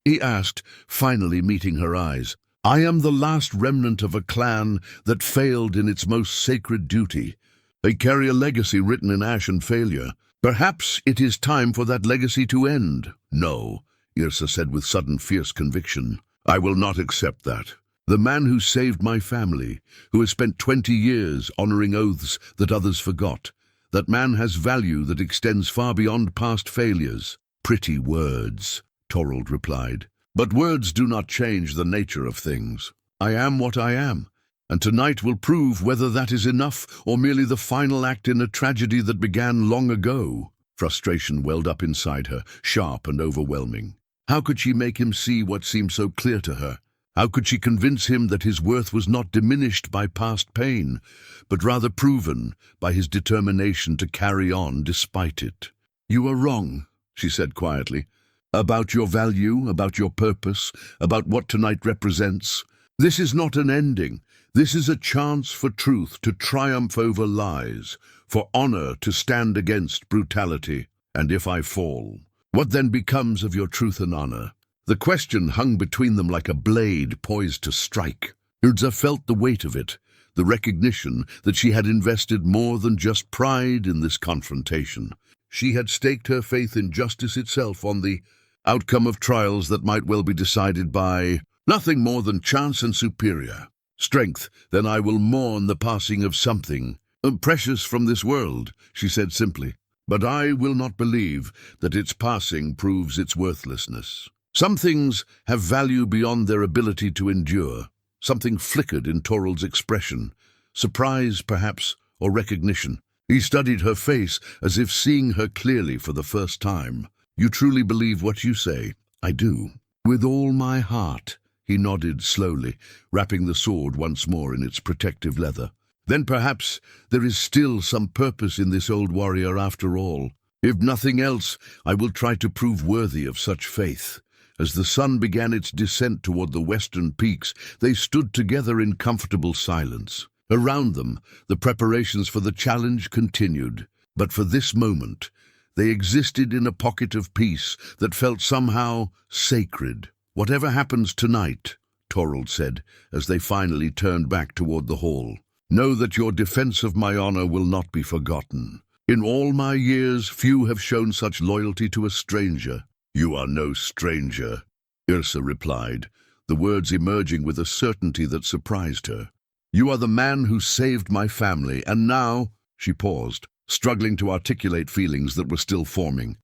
he asked, finally meeting her eyes. "I am the last remnant of a clan that failed in its most sacred duty. They carry a legacy written in ash and failure. Perhaps it is time for that legacy to end." "No," Yrsa said with sudden fierce conviction. "I will not accept that. The man who saved my family, who has spent 20 years honoring oaths that others forgot, that man has value that extends far beyond past failures." "Pretty words," Torald replied. "But words do not change the nature of things. I am what I am, and tonight will prove whether that is enough or merely the final act in a tragedy that began long ago." Frustration welled up inside her, sharp and overwhelming. How could she make him see what seemed so clear to her? How could she convince him that his worth was not diminished by past pain, but rather proven by his determination to carry on despite it? "You are wrong," she said quietly. "About your value, about your purpose, about what tonight represents. This is not an ending. This is a chance for truth to triumph over lies, for honor to stand against brutality. And if I fall, what then becomes of your truth and honor?" The question hung between them like a blade poised to strike. Yrsa felt the weight of it, the recognition that she had invested more than just pride in this confrontation. She had staked her faith in justice itself on the outcome of trials that might well be decided by nothing more than chance and superior strength. "Then I will mourn the passing of something precious from this world," she said simply. "But I will not believe that its passing proves its worthlessness. Some things have value beyond their ability to endure." Something flickered in Torald's expression, surprise perhaps, or recognition. He studied her face as if seeing her clearly for the first time. "You truly believe what you say?" "I do." "With all my heart." He nodded slowly, wrapping the sword once more in its protective leather. "Then perhaps there is still some purpose in this old warrior after all. If nothing else, I will try to prove worthy of such faith." As the sun began its descent toward the western peaks, they stood together in comfortable silence. Around them, the preparations for the challenge continued. But for this moment, they existed in a pocket of peace that felt somehow sacred. "Whatever happens tonight," Torald said, as they finally turned back toward the hall, "know that your defense of my honor will not be forgotten. In all my years, few have shown such loyalty to a stranger." "You are no stranger," Yrsa replied, the words emerging with a certainty that surprised her. "You are the man who saved my family, and now—" She paused, struggling to articulate feelings that were still forming.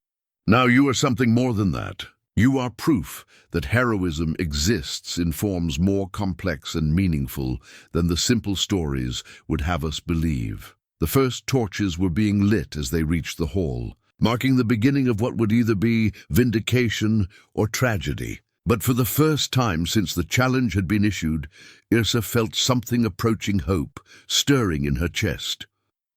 "Now you are something more than that. You are proof that heroism exists in forms more complex and meaningful than the simple stories would have us believe." The first torches were being lit as they reached the hall, marking the beginning of what would either be vindication or tragedy. But for the first time since the challenge had been issued, Yrsa felt something approaching hope, stirring in her chest.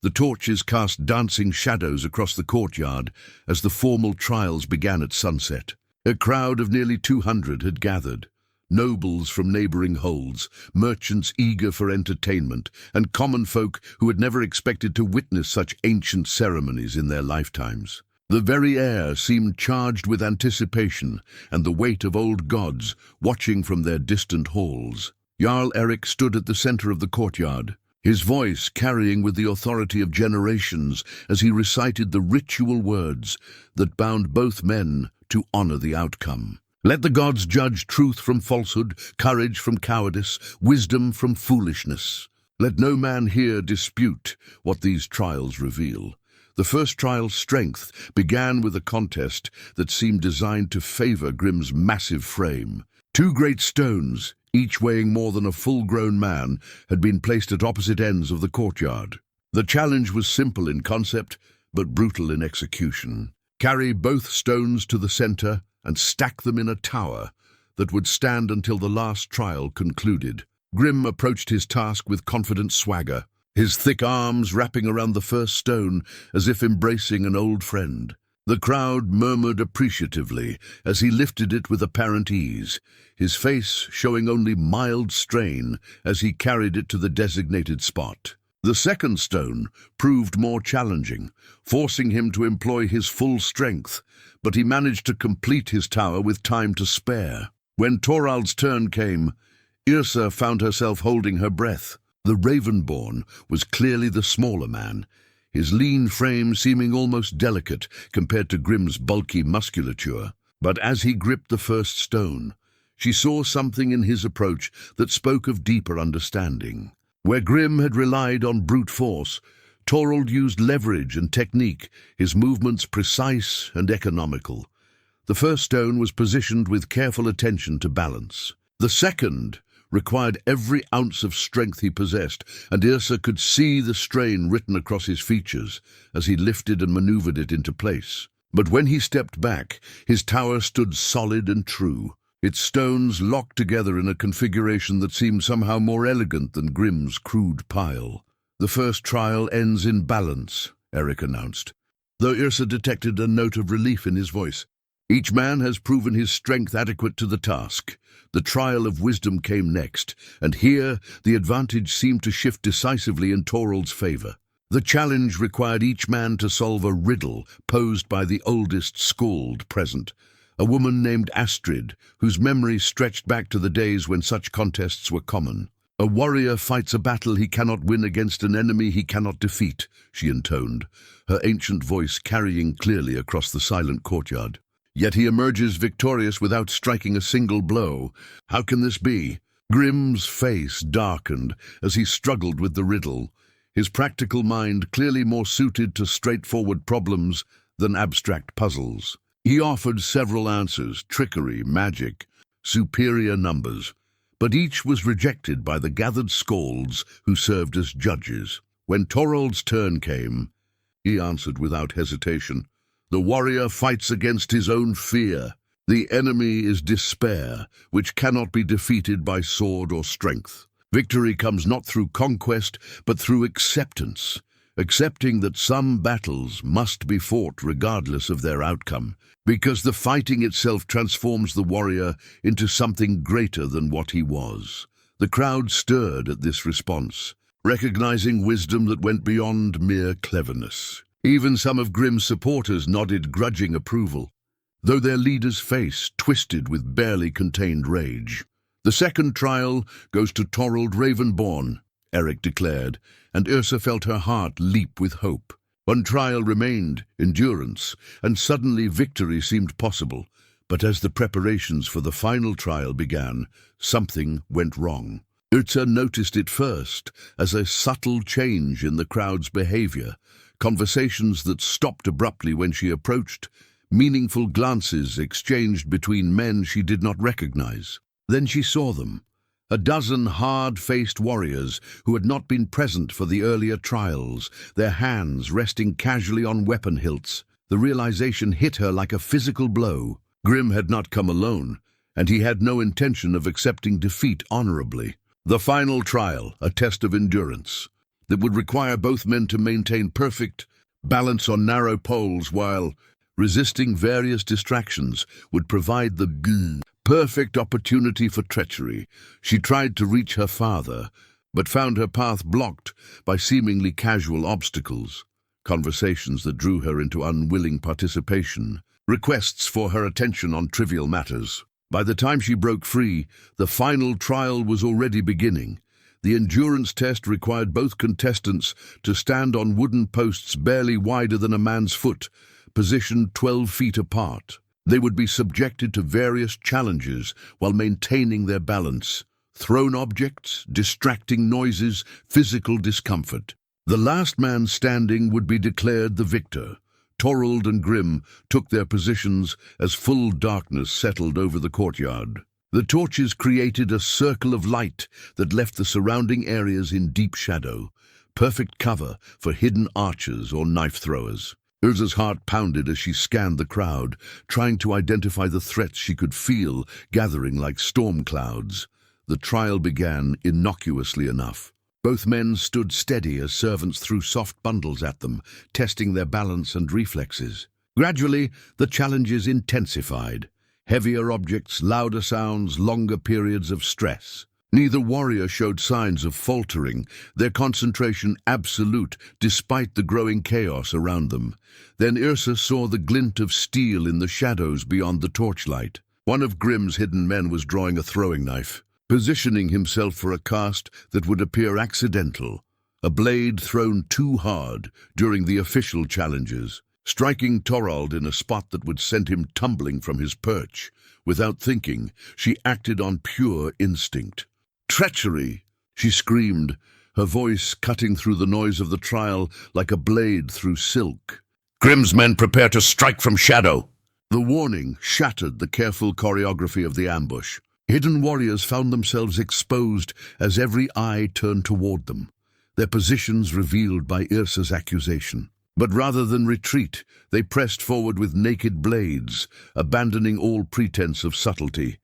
The torches cast dancing shadows across the courtyard as the formal trials began at sunset. A crowd of nearly 200 had gathered. Nobles from neighboring holds, merchants eager for entertainment, and common folk who had never expected to witness such ancient ceremonies in their lifetimes. The very air seemed charged with anticipation and the weight of old gods watching from their distant halls. Jarl Erik stood at the center of the courtyard, his voice carrying with the authority of generations as he recited the ritual words that bound both men to honor the outcome. "Let the gods judge truth from falsehood, courage from cowardice, wisdom from foolishness. Let no man here dispute what these trials reveal." The first trial's strength began with a contest that seemed designed to favor Grim's massive frame. Two great stones, each weighing more than a full-grown man, had been placed at opposite ends of the courtyard. The challenge was simple in concept, but brutal in execution. Carry both stones to the center and stack them in a tower that would stand until the last trial concluded. Grim approached his task with confident swagger, his thick arms wrapping around the first stone as if embracing an old friend. The crowd murmured appreciatively as he lifted it with apparent ease, his face showing only mild strain as he carried it to the designated spot. The second stone proved more challenging, forcing him to employ his full strength, but he managed to complete his tower with time to spare. When Torald's turn came, Yrsa found herself holding her breath. The Ravenborn was clearly the smaller man, his lean frame seeming almost delicate compared to Grim's bulky musculature. But as he gripped the first stone, she saw something in his approach that spoke of deeper understanding. Where Grim had relied on brute force, Torald used leverage and technique, his movements precise and economical. The first stone was positioned with careful attention to balance. The second required every ounce of strength he possessed, and Yrsa could see the strain written across his features as he lifted and maneuvered it into place. But when he stepped back, his tower stood solid and true, its stones locked together in a configuration that seemed somehow more elegant than Grim's crude pile. "The first trial ends in balance," Erik announced, though Yrsa detected a note of relief in his voice. "Each man has proven his strength adequate to the task. The trial of wisdom came next, and here the advantage seemed to shift decisively in Torald's favor. The challenge required each man to solve a riddle posed by the oldest skald present, a woman named Astrid, whose memory stretched back to the days when such contests were common. "A warrior fights a battle he cannot win against an enemy he cannot defeat," she intoned, her ancient voice carrying clearly across the silent courtyard. "Yet he emerges victorious without striking a single blow. How can this be?" Grim's face darkened as he struggled with the riddle, his practical mind clearly more suited to straightforward problems than abstract puzzles. He offered several answers: trickery, magic, superior numbers, but each was rejected by the gathered skalds who served as judges. When Torald's turn came, he answered without hesitation. "The warrior fights against his own fear. The enemy is despair, which cannot be defeated by sword or strength. Victory comes not through conquest, but through acceptance. accepting that some battles must be fought regardless of their outcome, because the fighting itself transforms the warrior into something greater than what he was. The crowd stirred at this response, recognizing wisdom that went beyond mere cleverness. Even some of Grim's supporters nodded grudging approval, though their leader's face twisted with barely contained rage. "The second trial goes to Torald Ravenborn," Eric declared, and Yrsa felt her heart leap with hope. One trial remained, endurance, and suddenly victory seemed possible. But as the preparations for the final trial began, something went wrong. Yrsa noticed it first as a subtle change in the crowd's behavior, conversations that stopped abruptly when she approached, meaningful glances exchanged between men she did not recognize. Then she saw them, a dozen hard-faced warriors who had not been present for the earlier trials, their hands resting casually on weapon hilts. The realization hit her like a physical blow. Grim had not come alone, and he had no intention of accepting defeat honorably. The final trial, a test of endurance, that would require both men to maintain perfect balance on narrow poles while resisting various distractions, would provide the perfect opportunity for treachery. She tried to reach her father, but found her path blocked by seemingly casual obstacles, conversations that drew her into unwilling participation, requests for her attention on trivial matters. By the time she broke free, the final trial was already beginning. The endurance test required both contestants to stand on wooden posts barely wider than a man's foot, positioned 12 feet apart. They would be subjected to various challenges while maintaining their balance: thrown objects, distracting noises, physical discomfort. The last man standing would be declared the victor. Torald and Grim took their positions as full darkness settled over the courtyard. The torches created a circle of light that left the surrounding areas in deep shadow, perfect cover for hidden archers or knife throwers. Yrsa's heart pounded as she scanned the crowd, trying to identify the threats she could feel gathering like storm clouds. The trial began innocuously enough. Both men stood steady as servants threw soft bundles at them, testing their balance and reflexes. Gradually, the challenges intensified. Heavier objects, louder sounds, longer periods of stress. Neither warrior showed signs of faltering, their concentration absolute despite the growing chaos around them. Then Yrsa saw the glint of steel in the shadows beyond the torchlight. One of Grim's hidden men was drawing a throwing knife, positioning himself for a cast that would appear accidental, a blade thrown too hard during the official challenges, striking Torald in a spot that would send him tumbling from his perch. Without thinking, she acted on pure instinct. "Treachery!" she screamed, her voice cutting through the noise of the trial like a blade through silk. "Grim's men prepare to strike from shadow!" The warning shattered the careful choreography of the ambush. Hidden warriors found themselves exposed as every eye turned toward them, their positions revealed by Yrsa's accusation. But rather than retreat, they pressed forward with naked blades, abandoning all pretense of subtlety.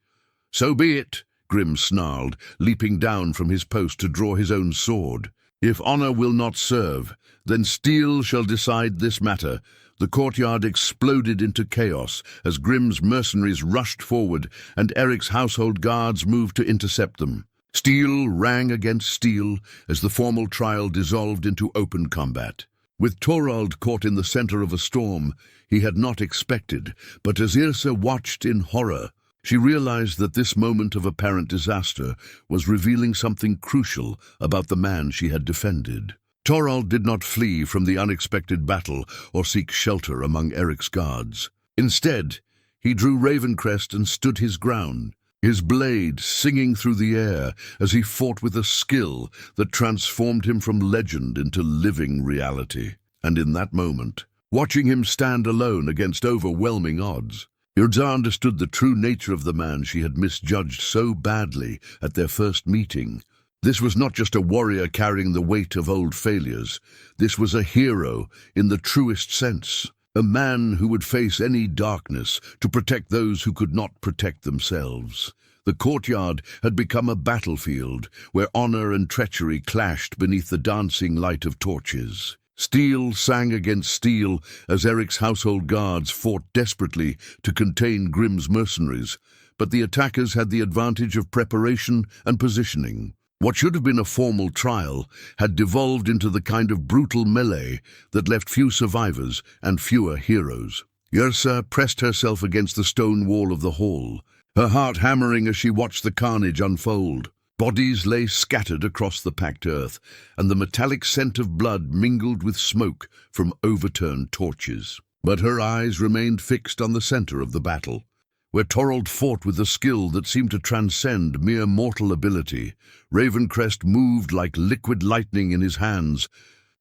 "So be it," Grim snarled, leaping down from his post to draw his own sword. "If honor will not serve, then steel shall decide this matter." The courtyard exploded into chaos as Grim's mercenaries rushed forward and Eric's household guards moved to intercept them. Steel rang against steel as the formal trial dissolved into open combat. With Torald caught in the center of a storm he had not expected, but as Yrsa watched in horror, she realized that this moment of apparent disaster was revealing something crucial about the man she had defended. Torald did not flee from the unexpected battle or seek shelter among Eric's guards. Instead, he drew Ravencrest and stood his ground, his blade singing through the air as he fought with a skill that transformed him from legend into living reality. And in that moment, watching him stand alone against overwhelming odds, Yrsa understood the true nature of the man she had misjudged so badly at their first meeting. This was not just a warrior carrying the weight of old failures. This was a hero in the truest sense, a man who would face any darkness to protect those who could not protect themselves. The courtyard had become a battlefield where honor and treachery clashed beneath the dancing light of torches. Steel sang against steel as Eric's household guards fought desperately to contain Grim's mercenaries, but the attackers had the advantage of preparation and positioning. What should have been a formal trial had devolved into the kind of brutal melee that left few survivors and fewer heroes. Yrsa pressed herself against the stone wall of the hall, her heart hammering as she watched the carnage unfold. Bodies lay scattered across the packed earth, and the metallic scent of blood mingled with smoke from overturned torches. But her eyes remained fixed on the center of the battle, where Torald fought with a skill that seemed to transcend mere mortal ability. Ravencrest moved like liquid lightning in his hands,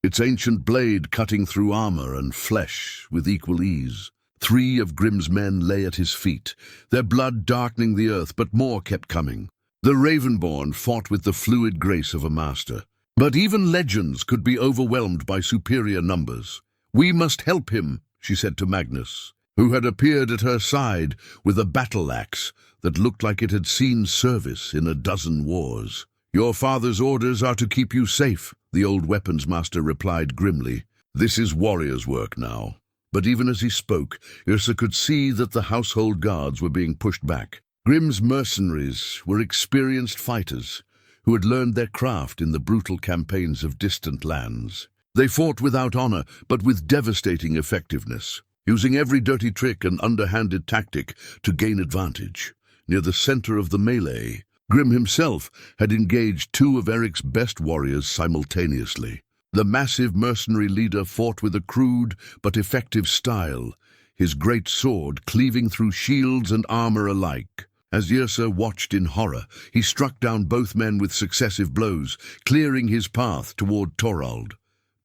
its ancient blade cutting through armor and flesh with equal ease. 3 of Grim's men lay at his feet, their blood darkening the earth, but more kept coming. The Ravenborn fought with the fluid grace of a master. But even legends could be overwhelmed by superior numbers. "We must help him," she said to Magnus, who had appeared at her side with a battle axe that looked like it had seen service in a dozen wars. "Your father's orders are to keep you safe," the old weapons master replied grimly. "This is warrior's work now." But even as he spoke, Yrsa could see that the household guards were being pushed back. Grim's mercenaries were experienced fighters who had learned their craft in the brutal campaigns of distant lands. They fought without honor, but with devastating effectiveness, using every dirty trick and underhanded tactic to gain advantage. Near the center of the melee, Grim himself had engaged 2 of Eric's best warriors simultaneously. The massive mercenary leader fought with a crude but effective style, his great sword cleaving through shields and armor alike. As Yrsa watched in horror, he struck down both men with successive blows, clearing his path toward Torald.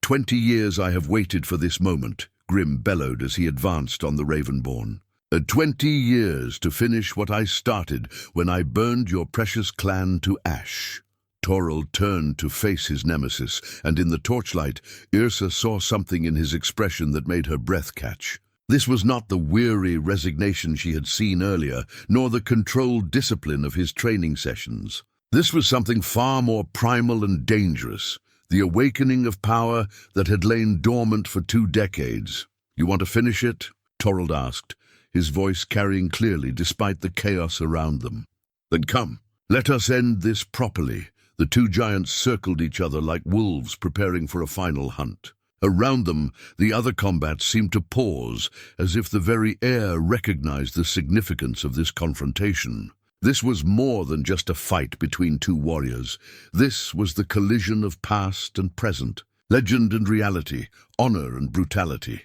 20 years I have waited for this moment," Grim bellowed as he advanced on the Ravenborn. 20 years to finish what I started when I burned your precious clan to ash." Torald turned to face his nemesis, and in the torchlight, Yrsa saw something in his expression that made her breath catch. This was not the weary resignation she had seen earlier, nor the controlled discipline of his training sessions. This was something far more primal and dangerous, the awakening of power that had lain dormant for 2 decades. "You want to finish it?" Torald asked, his voice carrying clearly despite the chaos around them. "Then come, let us end this properly." The 2 giants circled each other like wolves preparing for a final hunt. Around them, the other combats seemed to pause, as if the very air recognized the significance of this confrontation. This was more than just a fight between 2 warriors. This was the collision of past and present, legend and reality, honor and brutality.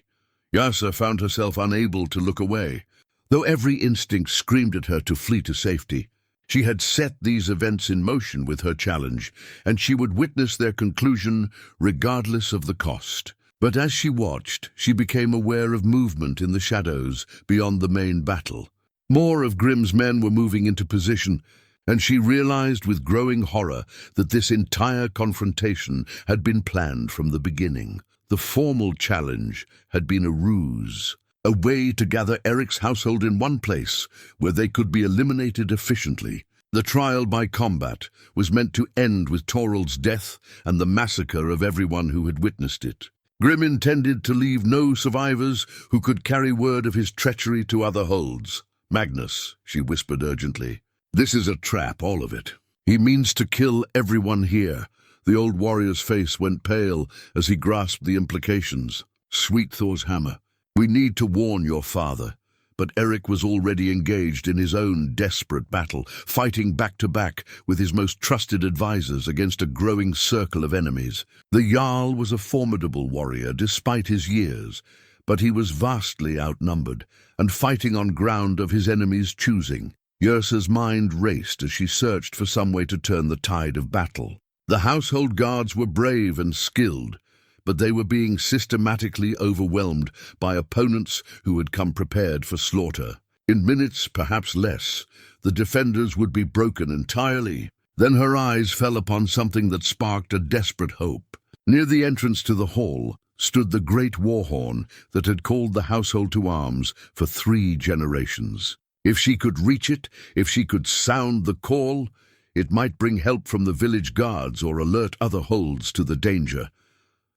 Yrsa found herself unable to look away, though every instinct screamed at her to flee to safety. She had set these events in motion with her challenge, and she would witness their conclusion regardless of the cost. But as she watched, she became aware of movement in the shadows beyond the main battle. More of Grim's men were moving into position, and she realized with growing horror that this entire confrontation had been planned from the beginning. The formal challenge had been a ruse, a way to gather Eric's household in one place where they could be eliminated efficiently. The trial by combat was meant to end with Torald's death and the massacre of everyone who had witnessed it. Grim intended to leave no survivors who could carry word of his treachery to other holds. "Magnus," she whispered urgently, "this is a trap, all of it. He means to kill everyone here." The old warrior's face went pale as he grasped the implications. "Sweet Thor's hammer. We need to warn your father." But Eric was already engaged in his own desperate battle, fighting back-to-back with his most trusted advisors against a growing circle of enemies. The Jarl was a formidable warrior despite his years, but he was vastly outnumbered and fighting on ground of his enemy's choosing. Yrsa's mind raced as she searched for some way to turn the tide of battle. The household guards were brave and skilled, but they were being systematically overwhelmed by opponents who had come prepared for slaughter. In minutes, perhaps less, the defenders would be broken entirely. Then her eyes fell upon something that sparked a desperate hope. Near the entrance to the hall stood the great war horn that had called the household to arms for 3 generations. If she could reach it, if she could sound the call, it might bring help from the village guards or alert other holds to the danger.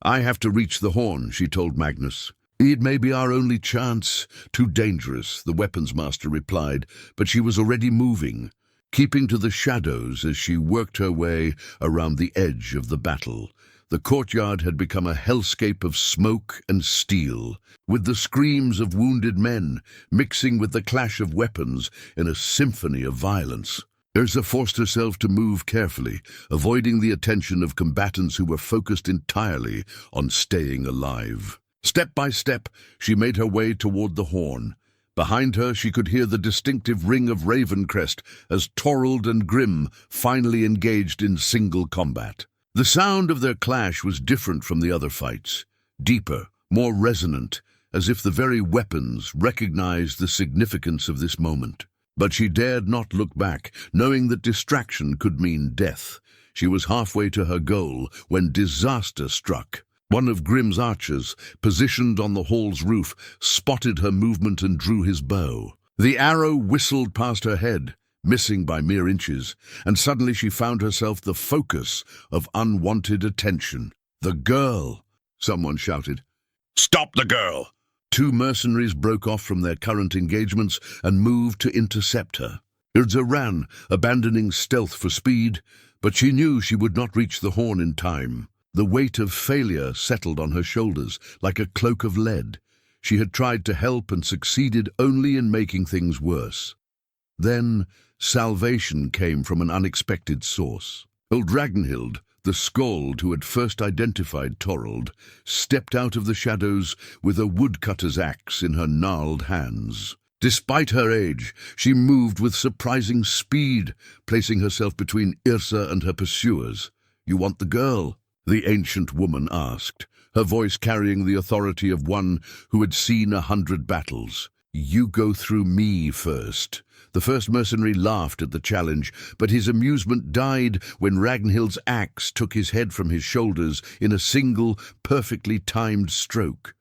"I have to reach the horn," she told Magnus. "It may be our only chance." "Too dangerous," the weapons master replied, but she was already moving, keeping to the shadows as she worked her way around the edge of the battle. The courtyard had become a hellscape of smoke and steel, with the screams of wounded men mixing with the clash of weapons in a symphony of violence. Yrsa forced herself to move carefully, avoiding the attention of combatants who were focused entirely on staying alive. Step by step, she made her way toward the horn. Behind her, she could hear the distinctive ring of Ravencrest as Torald and Grimm finally engaged in single combat. The sound of their clash was different from the other fights, deeper, more resonant, as if the very weapons recognized the significance of this moment. But she dared not look back, knowing that distraction could mean death. She was halfway to her goal when disaster struck. One of Grimm's archers, positioned on the hall's roof, spotted her movement and drew his bow. The arrow whistled past her head, missing by mere inches, and suddenly she found herself the focus of unwanted attention. "The girl!" someone shouted. "Stop the girl!" Two mercenaries broke off from their current engagements and moved to intercept her. Yrsa ran, abandoning stealth for speed, but she knew she would not reach the horn in time. The weight of failure settled on her shoulders like a cloak of lead. She had tried to help and succeeded only in making things worse. Then salvation came from an unexpected source. Old Ragnhild, the skald who had first identified Torald, stepped out of the shadows with a woodcutter's axe in her gnarled hands. Despite her age, she moved with surprising speed, placing herself between Yrsa and her pursuers. "You want the girl?" the ancient woman asked, her voice carrying the authority of one who had seen 100 battles. "You go through me first." The first mercenary laughed at the challenge, but his amusement died when Ragnhild's axe took his head from his shoulders in a single, perfectly timed stroke.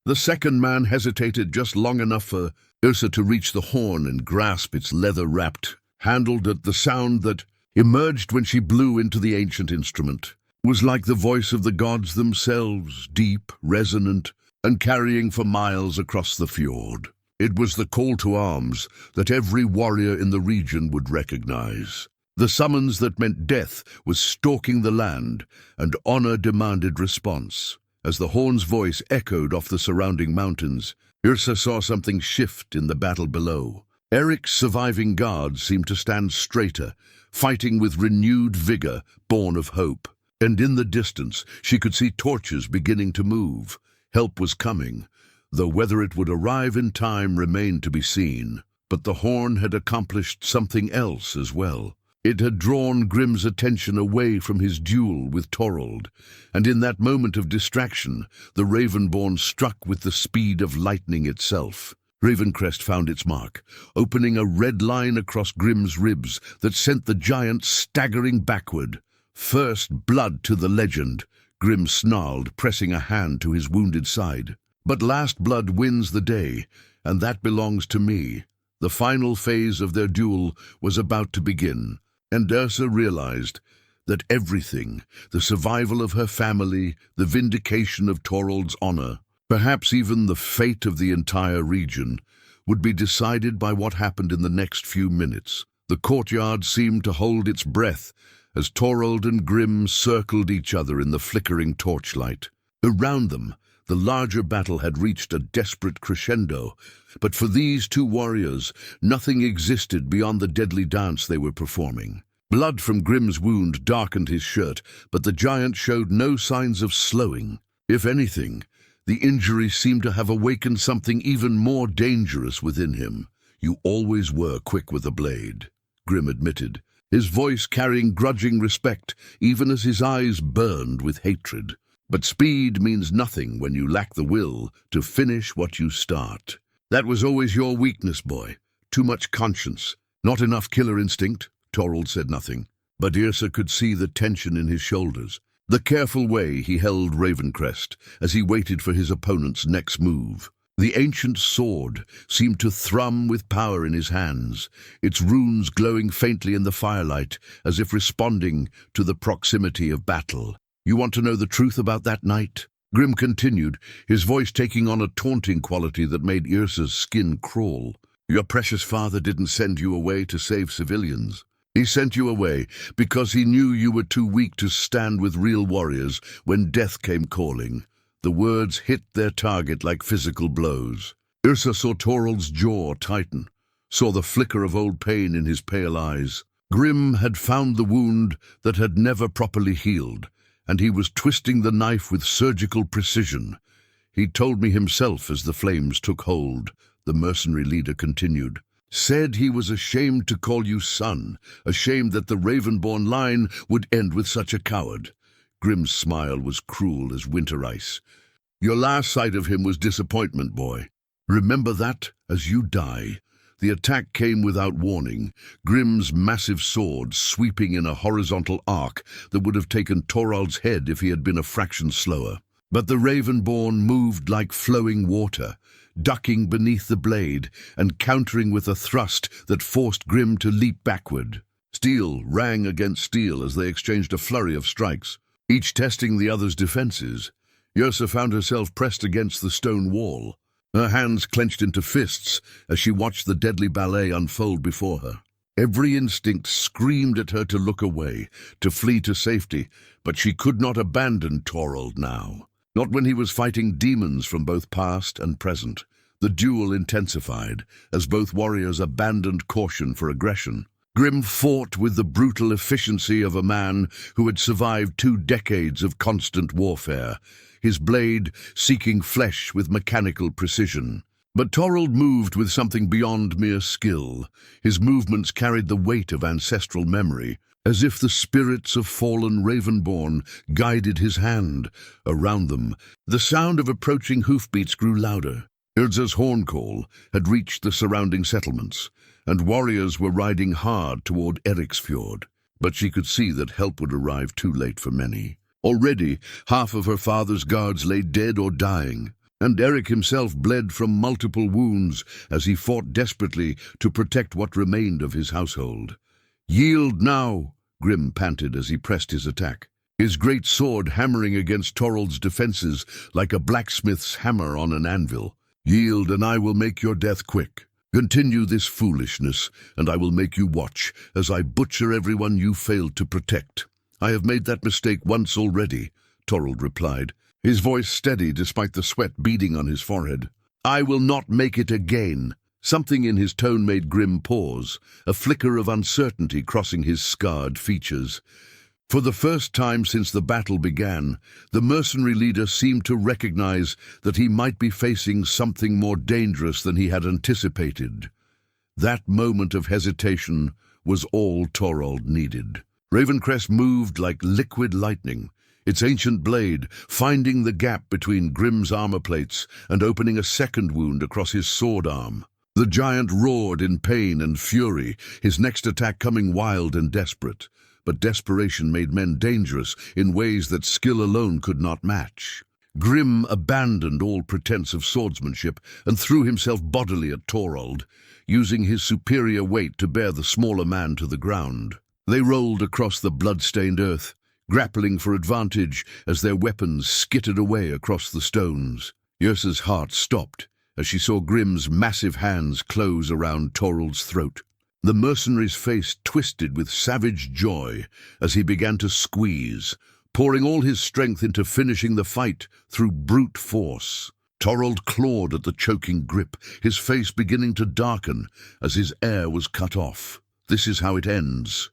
The second man hesitated just long enough for Yrsa to reach the horn and grasp its leather-wrapped handle. At the sound that emerged when she blew into the ancient instrument was like the voice of the gods themselves, deep, resonant, and carrying for miles across the fjord. It was the call to arms that every warrior in the region would recognize. The summons that meant death was stalking the land, and honor demanded response. As the horn's voice echoed off the surrounding mountains, Yrsa saw something shift in the battle below. Eric's surviving guards seemed to stand straighter, fighting with renewed vigor, born of hope. And in the distance, she could see torches beginning to move. Help was coming, though whether it would arrive in time remained to be seen. But the horn had accomplished something else as well. It had drawn Grimm's attention away from his duel with Torald, and in that moment of distraction, the Ravenborn struck with the speed of lightning itself. Ravencrest found its mark, opening a red line across Grimm's ribs that sent the giant staggering backward. "First blood to the legend," Grimm snarled, pressing a hand to his wounded side. "But last blood wins the day, and that belongs to me." The final phase of their duel was about to begin, and Yrsa realized that everything, the survival of her family, the vindication of Torald's honor, perhaps even the fate of the entire region, would be decided by what happened in the next few minutes. The courtyard seemed to hold its breath as Torald and Grimm circled each other in the flickering torchlight. Around them, the larger battle had reached a desperate crescendo, but for these two warriors, nothing existed beyond the deadly dance they were performing. Blood from Grimm's wound darkened his shirt, but the giant showed no signs of slowing. If anything, the injury seemed to have awakened something even more dangerous within him. "You always were quick with a blade," Grimm admitted, his voice carrying grudging respect, even as his eyes burned with hatred. "But speed means nothing when you lack the will to finish what you start. That was always your weakness, boy. Too much conscience, not enough killer instinct." Torald said nothing, but Yrsa could see the tension in his shoulders, the careful way he held Ravencrest as he waited for his opponent's next move. The ancient sword seemed to thrum with power in his hands, its runes glowing faintly in the firelight as if responding to the proximity of battle. You want to know the truth about that night?" Grim continued, his voice taking on a taunting quality that made Yrsa's skin crawl. "Your precious father didn't send you away to save civilians. He sent you away because he knew you were too weak to stand with real warriors when death came calling." The words hit their target like physical blows. Yrsa saw Torald's jaw tighten, saw the flicker of old pain in his pale eyes. Grim had found the wound that had never properly healed, and he was twisting the knife with surgical precision. "He told me himself as the flames took hold," the mercenary leader continued. "Said he was ashamed to call you son, ashamed that the Ravenborn line would end with such a coward." Grim's smile was cruel as winter ice. "Your last sight of him was disappointment, boy. Remember that as you die." The attack came without warning, Grim's massive sword sweeping in a horizontal arc that would have taken Torald's head if he had been a fraction slower. But the Ravenborn moved like flowing water, ducking beneath the blade and countering with a thrust that forced Grim to leap backward. Steel rang against steel as they exchanged a flurry of strikes, each testing the other's defenses. Yrsa found herself pressed against the stone wall, her hands clenched into fists as she watched the deadly ballet unfold before her. Every instinct screamed at her to look away, to flee to safety, but she could not abandon Torald now. Not when he was fighting demons from both past and present. The duel intensified, as both warriors abandoned caution for aggression. Grim fought with the brutal efficiency of a man who had survived 2 decades of constant warfare, his blade seeking flesh with mechanical precision. But Torald moved with something beyond mere skill. His movements carried the weight of ancestral memory, as if the spirits of fallen Ravenborn guided his hand. Around them, the sound of approaching hoofbeats grew louder. Yrsa's horn call had reached the surrounding settlements, and warriors were riding hard toward Eriksfjord. But she could see that help would arrive too late for many. Already, half of her father's guards lay dead or dying, and Erik himself bled from multiple wounds as he fought desperately to protect what remained of his household. "Yield now," Grim panted as he pressed his attack, his great sword hammering against Torald's defenses like a blacksmith's hammer on an anvil. "Yield, and I will make your death quick. Continue this foolishness, and I will make you watch as I butcher everyone you failed to protect." "I have made that mistake once already," Torald replied, his voice steady despite the sweat beading on his forehead. "I will not make it again." Something in his tone made Grim pause, a flicker of uncertainty crossing his scarred features. For the first time since the battle began, the mercenary leader seemed to recognize that he might be facing something more dangerous than he had anticipated. That moment of hesitation was all Torald needed. Ravencrest moved like liquid lightning, its ancient blade finding the gap between Grim's armor plates and opening a second wound across his sword arm. The giant roared in pain and fury, his next attack coming wild and desperate. But desperation made men dangerous in ways that skill alone could not match. Grim abandoned all pretense of swordsmanship and threw himself bodily at Torald, using his superior weight to bear the smaller man to the ground. They rolled across the blood-stained earth, grappling for advantage as their weapons skittered away across the stones. Yrsa's heart stopped as she saw Grim's massive hands close around Torald's throat. The mercenary's face twisted with savage joy as he began to squeeze, pouring all his strength into finishing the fight through brute force. Torald clawed at the choking grip, his face beginning to darken as his air was cut off. "This is how it ends,"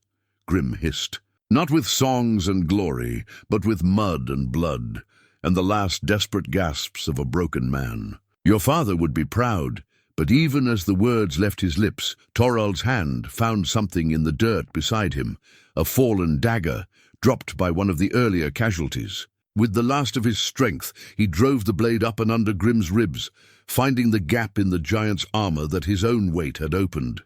Grim hissed. "Not with songs and glory, but with mud and blood, and the last desperate gasps of a broken man. Your father would be proud." But even as the words left his lips, Torald's hand found something in the dirt beside him, a fallen dagger, dropped by one of the earlier casualties. With the last of his strength, he drove the blade up and under Grim's ribs, finding the gap in the giant's armor that his own weight had opened.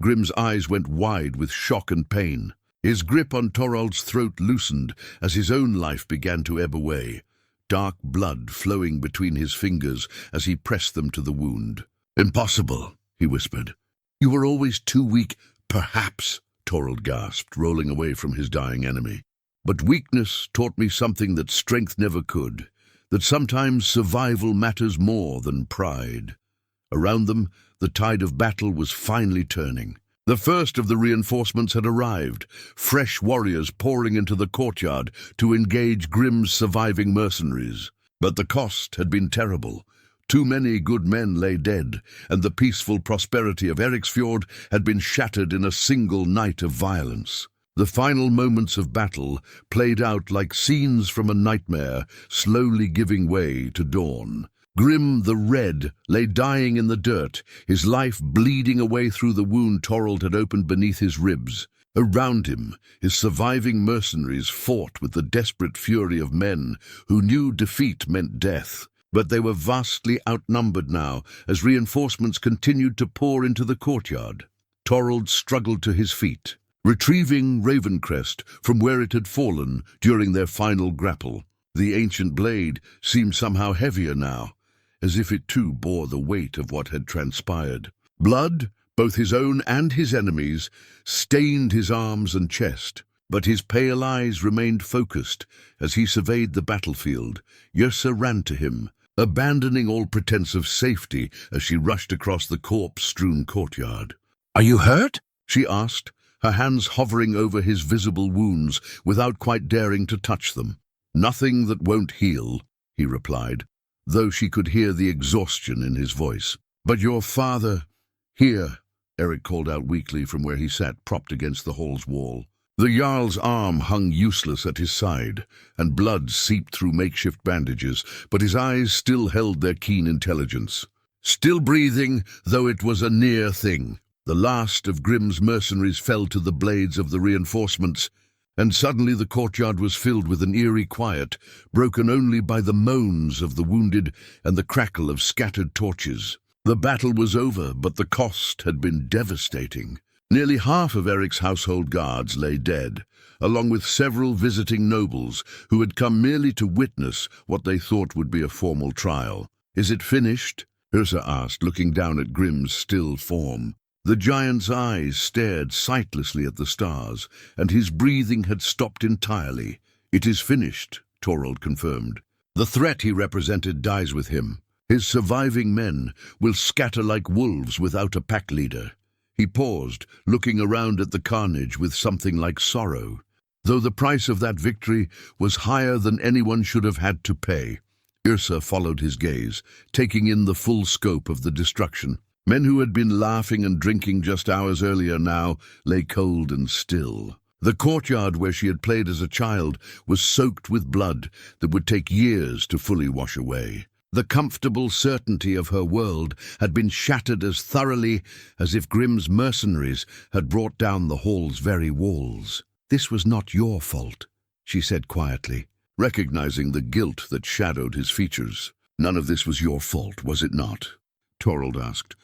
Grim's eyes went wide with shock and pain. His grip on Torald's throat loosened as his own life began to ebb away, dark blood flowing between his fingers as he pressed them to the wound. "Impossible," he whispered. "You were always too weak." "Perhaps," Torald gasped, rolling away from his dying enemy. But weakness taught me something that strength never could, that sometimes survival matters more than pride. Around them, the tide of battle was finally turning. The first of the reinforcements had arrived, fresh warriors pouring into the courtyard to engage Grim's surviving mercenaries. But the cost had been terrible. Too many good men lay dead, and the peaceful prosperity of Eriksfjord had been shattered in a single night of violence. The final moments of battle played out like scenes from a nightmare, slowly giving way to dawn. Grim the Red lay dying in the dirt, his life bleeding away through the wound Torald had opened beneath his ribs. Around him, his surviving mercenaries fought with the desperate fury of men who knew defeat meant death. But they were vastly outnumbered now as reinforcements continued to pour into the courtyard. Torald struggled to his feet, retrieving Ravencrest from where it had fallen during their final grapple. The ancient blade seemed somehow heavier now, as if it too bore the weight of what had transpired. Blood, both his own and his enemies', stained his arms and chest, but his pale eyes remained focused as he surveyed the battlefield. Yrsa ran to him, abandoning all pretense of safety as she rushed across the corpse-strewn courtyard. "Are you hurt?" she asked, her hands hovering over his visible wounds without quite daring to touch them. "Nothing that won't heal," he replied, though she could hear the exhaustion in his voice. "But your father—" "Here," Eric called out weakly from where he sat propped against the hall's wall. The Jarl's arm hung useless at his side, and blood seeped through makeshift bandages, but his eyes still held their keen intelligence. Still breathing, though it was a near thing. The last of Grim's mercenaries fell to the blades of the reinforcements, and suddenly the courtyard was filled with an eerie quiet, broken only by the moans of the wounded and the crackle of scattered torches. The battle was over, but the cost had been devastating. Nearly half of Eric's household guards lay dead, along with several visiting nobles who had come merely to witness what they thought would be a formal trial. "Is it finished?" Yrsa asked, looking down at Grim's still form. The giant's eyes stared sightlessly at the stars, and his breathing had stopped entirely. "It is finished," Torald confirmed. "The threat he represented dies with him. His surviving men will scatter like wolves without a pack leader." He paused, looking around at the carnage with something like sorrow. Though the price of that victory was higher than anyone should have had to pay. Yrsa followed his gaze, taking in the full scope of the destruction. Men who had been laughing and drinking just hours earlier now lay cold and still. The courtyard where she had played as a child was soaked with blood that would take years to fully wash away. The comfortable certainty of her world had been shattered as thoroughly as if Grim's mercenaries had brought down the hall's very walls. "This was not your fault," she said quietly, recognizing the guilt that shadowed his features. "None of this was your fault, was it not?" Torald asked.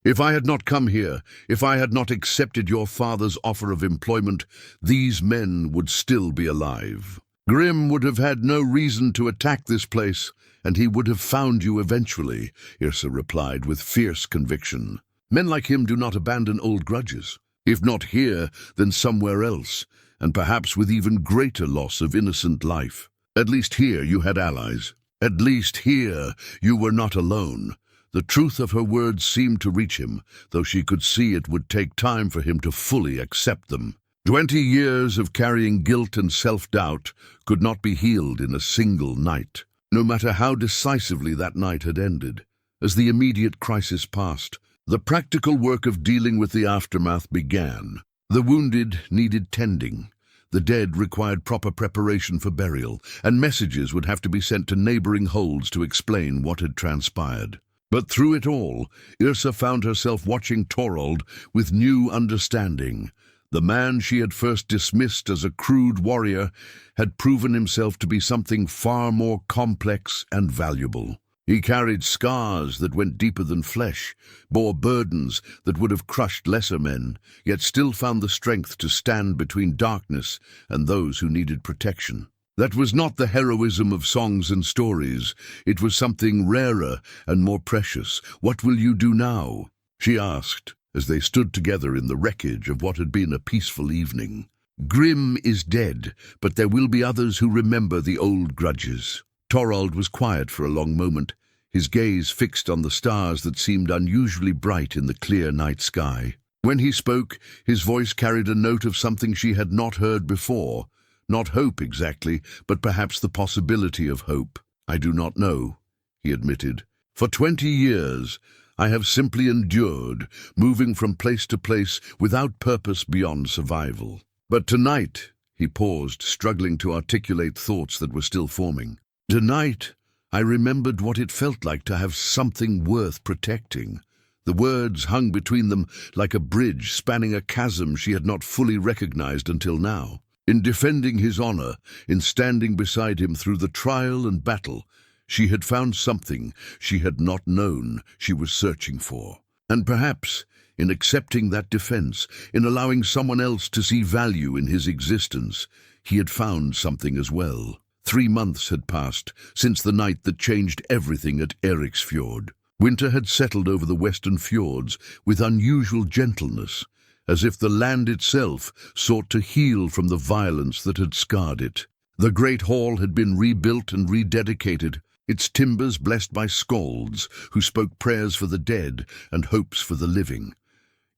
"If I had not come here, if I had not accepted your father's offer of employment, these men would still be alive. Grim would have had no reason to attack this place, and he would have found you eventually," Yrsa replied with fierce conviction. "Men like him do not abandon old grudges. If not here, then somewhere else, and perhaps with even greater loss of innocent life. At least here you had allies. At least here you were not alone." The truth of her words seemed to reach him, though she could see it would take time for him to fully accept them. 20 years of carrying guilt and self-doubt could not be healed in a single night. No matter how decisively that night had ended, as the immediate crisis passed, the practical work of dealing with the aftermath began. The wounded needed tending. The dead required proper preparation for burial, and messages would have to be sent to neighboring holds to explain what had transpired. But through it all, Yrsa found herself watching Torald with new understanding. The man she had first dismissed as a crude warrior had proven himself to be something far more complex and valuable. He carried scars that went deeper than flesh, bore burdens that would have crushed lesser men, yet still found the strength to stand between darkness and those who needed protection. That was not the heroism of songs and stories. It was something rarer and more precious. "What will you do now?" she asked, as they stood together in the wreckage of what had been a peaceful evening. Grim is dead, but there will be others who remember the old grudges. Torald was quiet for a long moment, his gaze fixed on the stars that seemed unusually bright in the clear night sky. When he spoke, his voice carried a note of something she had not heard before. Not hope exactly, but perhaps the possibility of hope. "I do not know," he admitted. "For 20 years, I have simply endured, moving from place to place without purpose beyond survival. But tonight," he paused, struggling to articulate thoughts that were still forming. "Tonight, I remembered what it felt like to have something worth protecting." The words hung between them like a bridge spanning a chasm she had not fully recognized until now. In defending his honor, in standing beside him through the trial and battle, she had found something she had not known she was searching for. And perhaps, in accepting that defense, in allowing someone else to see value in his existence, he had found something as well. 3 months had passed since the night that changed everything at Eriksfjord. Winter had settled over the western fjords with unusual gentleness, as if the land itself sought to heal from the violence that had scarred it. The great hall had been rebuilt and rededicated, its timbers blessed by skalds who spoke prayers for the dead and hopes for the living.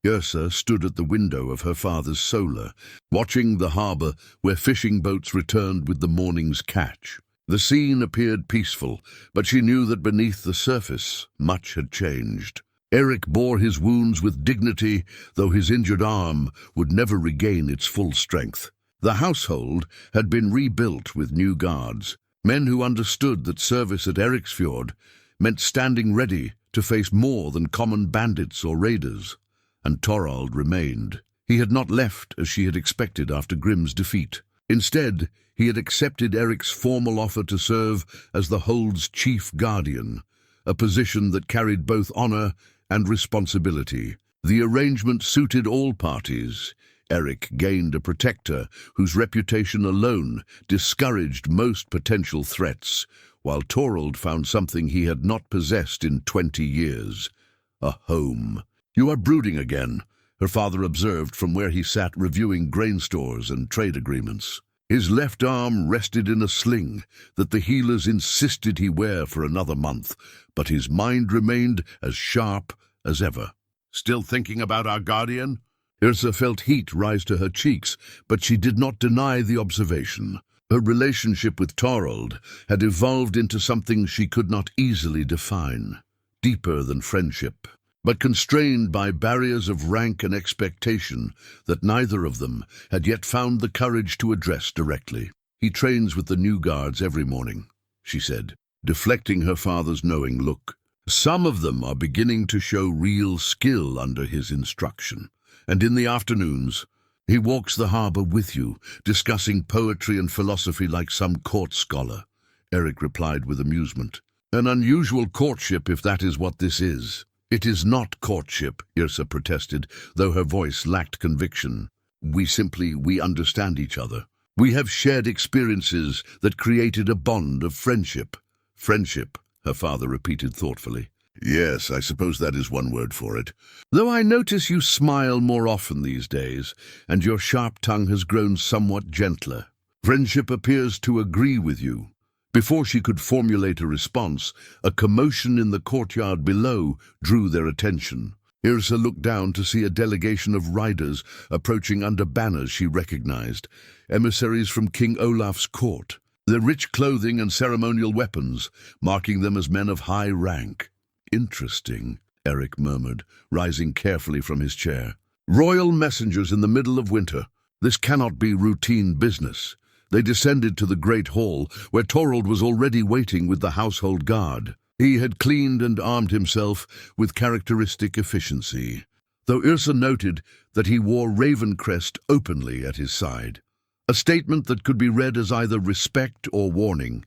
Yrsa stood at the window of her father's solar, watching the harbor where fishing boats returned with the morning's catch. The scene appeared peaceful, but she knew that beneath the surface much had changed. Erik bore his wounds with dignity, though his injured arm would never regain its full strength. The household had been rebuilt with new guards, men who understood that service at Eriksfjord meant standing ready to face more than common bandits or raiders. And Torald remained. He had not left as she had expected after Grim's defeat. Instead, he had accepted Erik's formal offer to serve as the hold's chief guardian, a position that carried both honor and responsibility. The arrangement suited all parties. Erik gained a protector whose reputation alone discouraged most potential threats, while Torald found something he had not possessed in 20 years, a home. "You are brooding again," her father observed from where he sat reviewing grain stores and trade agreements. His left arm rested in a sling that the healers insisted he wear for another month, but his mind remained as sharp as ever. "Still thinking about our guardian?" Yrsa felt heat rise to her cheeks, but she did not deny the observation. Her relationship with Torald had evolved into something she could not easily define, deeper than friendship, but constrained by barriers of rank and expectation that neither of them had yet found the courage to address directly. "He trains with the new guards every morning," she said, deflecting her father's knowing look. "Some of them are beginning to show real skill under his instruction. And in the afternoons, he walks the harbor with you, discussing poetry and philosophy like some court scholar," Erik replied with amusement. "An unusual courtship, if that is what this is." "It is not courtship," Yrsa protested, though her voice lacked conviction. We understand each other. We have shared experiences that created a bond of friendship." "Friendship," her father repeated thoughtfully. "Yes, I suppose that is one word for it. Though I notice you smile more often these days, and your sharp tongue has grown somewhat gentler. Friendship appears to agree with you." Before she could formulate a response, a commotion in the courtyard below drew their attention. Yrsa looked down to see a delegation of riders approaching under banners she recognized, emissaries from King Olaf's court, their rich clothing and ceremonial weapons marking them as men of high rank. "Interesting," Erik murmured, rising carefully from his chair. "Royal messengers in the middle of winter. This cannot be routine business." They descended to the great hall, where Torald was already waiting with the household guard. He had cleaned and armed himself with characteristic efficiency, though Yrsa noted that he wore Ravencrest openly at his side, a statement that could be read as either respect or warning,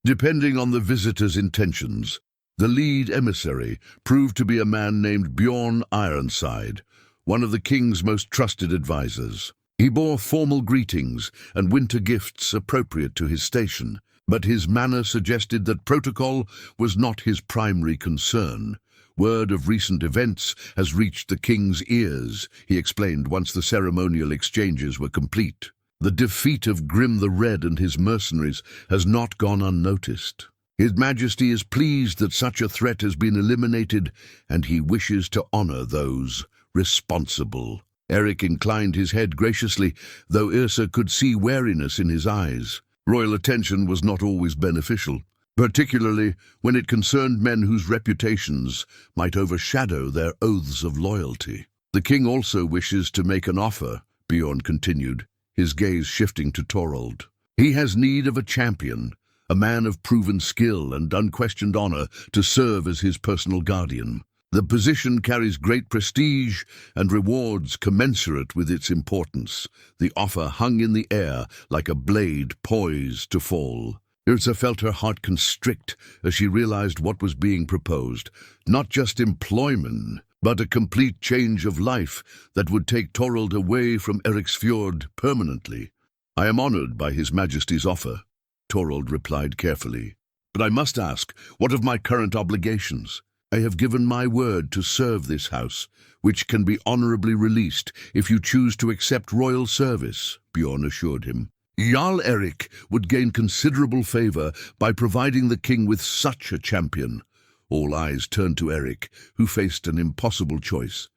depending on the visitor's intentions. The lead emissary proved to be a man named Bjorn Ironside, one of the king's most trusted advisors. He bore formal greetings and winter gifts appropriate to his station, but his manner suggested that protocol was not his primary concern. "Word of recent events has reached the king's ears," he explained once the ceremonial exchanges were complete. The defeat of Grim the Red and his mercenaries has not gone unnoticed. His Majesty is pleased that such a threat has been eliminated, and he wishes to honor those responsible. Eric inclined his head graciously, though Yrsa could see wariness in his eyes. Royal attention was not always beneficial, particularly when it concerned men whose reputations might overshadow their oaths of loyalty. The king also wishes to make an offer, Bjorn continued, his gaze shifting to Torald. He has need of a champion, a man of proven skill and unquestioned honor to serve as his personal guardian. The position carries great prestige and rewards commensurate with its importance. The offer hung in the air like a blade poised to fall. Yrsa felt her heart constrict as she realized what was being proposed. Not just employment, but a complete change of life that would take Torald away from Eriksfjord permanently. "I am honored by His Majesty's offer," Torald replied carefully. "But I must ask, what of my current obligations? I have given my word to serve this house, which can be honorably released if you choose to accept royal service," Bjorn assured him. "Jarl Erik would gain considerable favor by providing the king with such a champion." All eyes turned to Erik, who faced an impossible choice.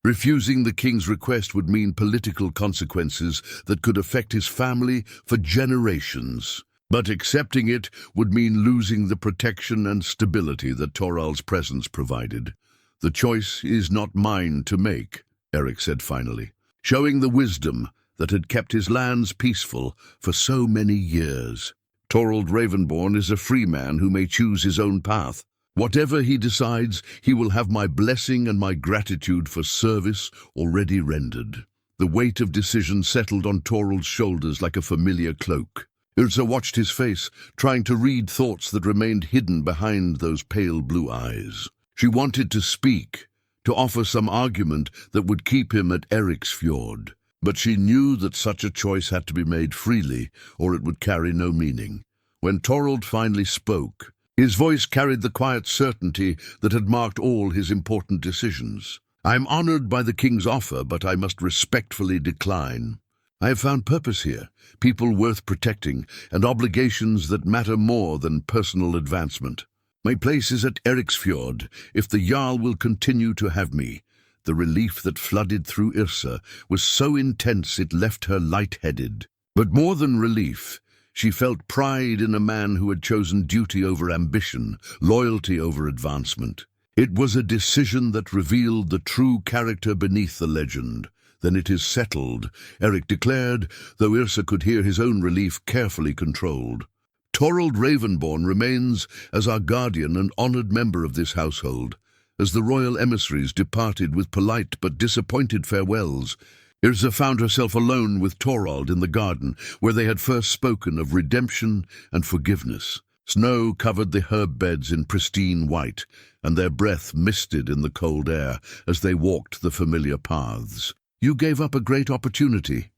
Refusing the king's request would mean political consequences that could affect his family for generations. But accepting it would mean losing the protection and stability that Torald's presence provided. "The choice is not mine to make," Erik said finally, showing the wisdom that had kept his lands peaceful for so many years. "Torald Ravenborn is a free man who may choose his own path. Whatever he decides, he will have my blessing and my gratitude for service already rendered." The weight of decision settled on Torald's shoulders like a familiar cloak. Yrsa watched his face, trying to read thoughts that remained hidden behind those pale blue eyes. She wanted to speak, to offer some argument that would keep him at Eriksfjord, but she knew that such a choice had to be made freely, or it would carry no meaning. When Torald finally spoke, his voice carried the quiet certainty that had marked all his important decisions. "I am honored by the king's offer, but I must respectfully decline. I have found purpose here, people worth protecting, and obligations that matter more than personal advancement. My place is at Eriksfjord, if the Jarl will continue to have me." The relief that flooded through Yrsa was so intense it left her light-headed. But more than relief, she felt pride in a man who had chosen duty over ambition, loyalty over advancement. It was a decision that revealed the true character beneath the legend. "Then it is settled," Erik declared, though Yrsa could hear his own relief carefully controlled. "Torald Ravenborn remains as our guardian and honored member of this household." As the royal emissaries departed with polite but disappointed farewells, Yrsa found herself alone with Torald in the garden, where they had first spoken of redemption and forgiveness. Snow covered the herb beds in pristine white, and their breath misted in the cold air as they walked the familiar paths. "You gave up a great opportunity,"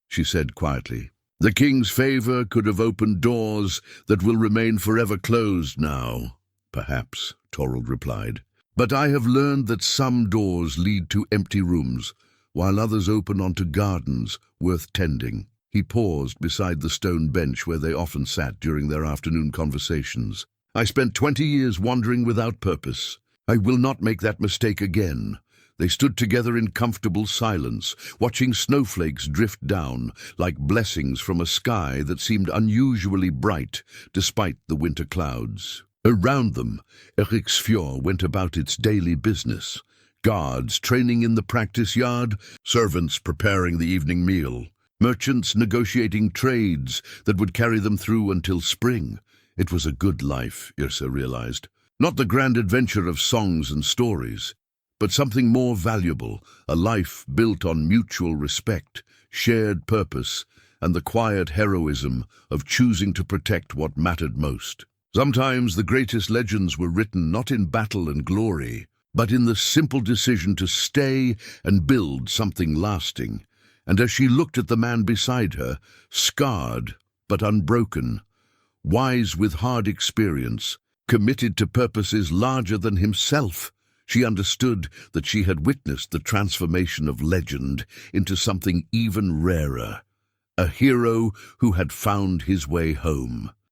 she said quietly. "The king's favor could have opened doors that will remain forever closed now." "Perhaps," Torald replied. "But I have learned that some doors lead to empty rooms, while others open onto gardens worth tending." He paused beside the stone bench where they often sat during their afternoon conversations. "I spent 20 years wandering without purpose. I will not make that mistake again." They stood together in comfortable silence, watching snowflakes drift down like blessings from a sky that seemed unusually bright despite the winter clouds. Around them, Eriksfjord went about its daily business. Guards training in the practice yard, servants preparing the evening meal, merchants negotiating trades that would carry them through until spring. It was a good life, Yrsa realized. Not the grand adventure of songs and stories, but something more valuable, a life built on mutual respect, shared purpose, and the quiet heroism of choosing to protect what mattered most. Sometimes the greatest legends were written not in battle and glory, but in the simple decision to stay and build something lasting. And as she looked at the man beside her, scarred but unbroken, wise with hard experience, committed to purposes larger than himself, she understood that she had witnessed the transformation of legend into something even rarer, a hero who had found his way home.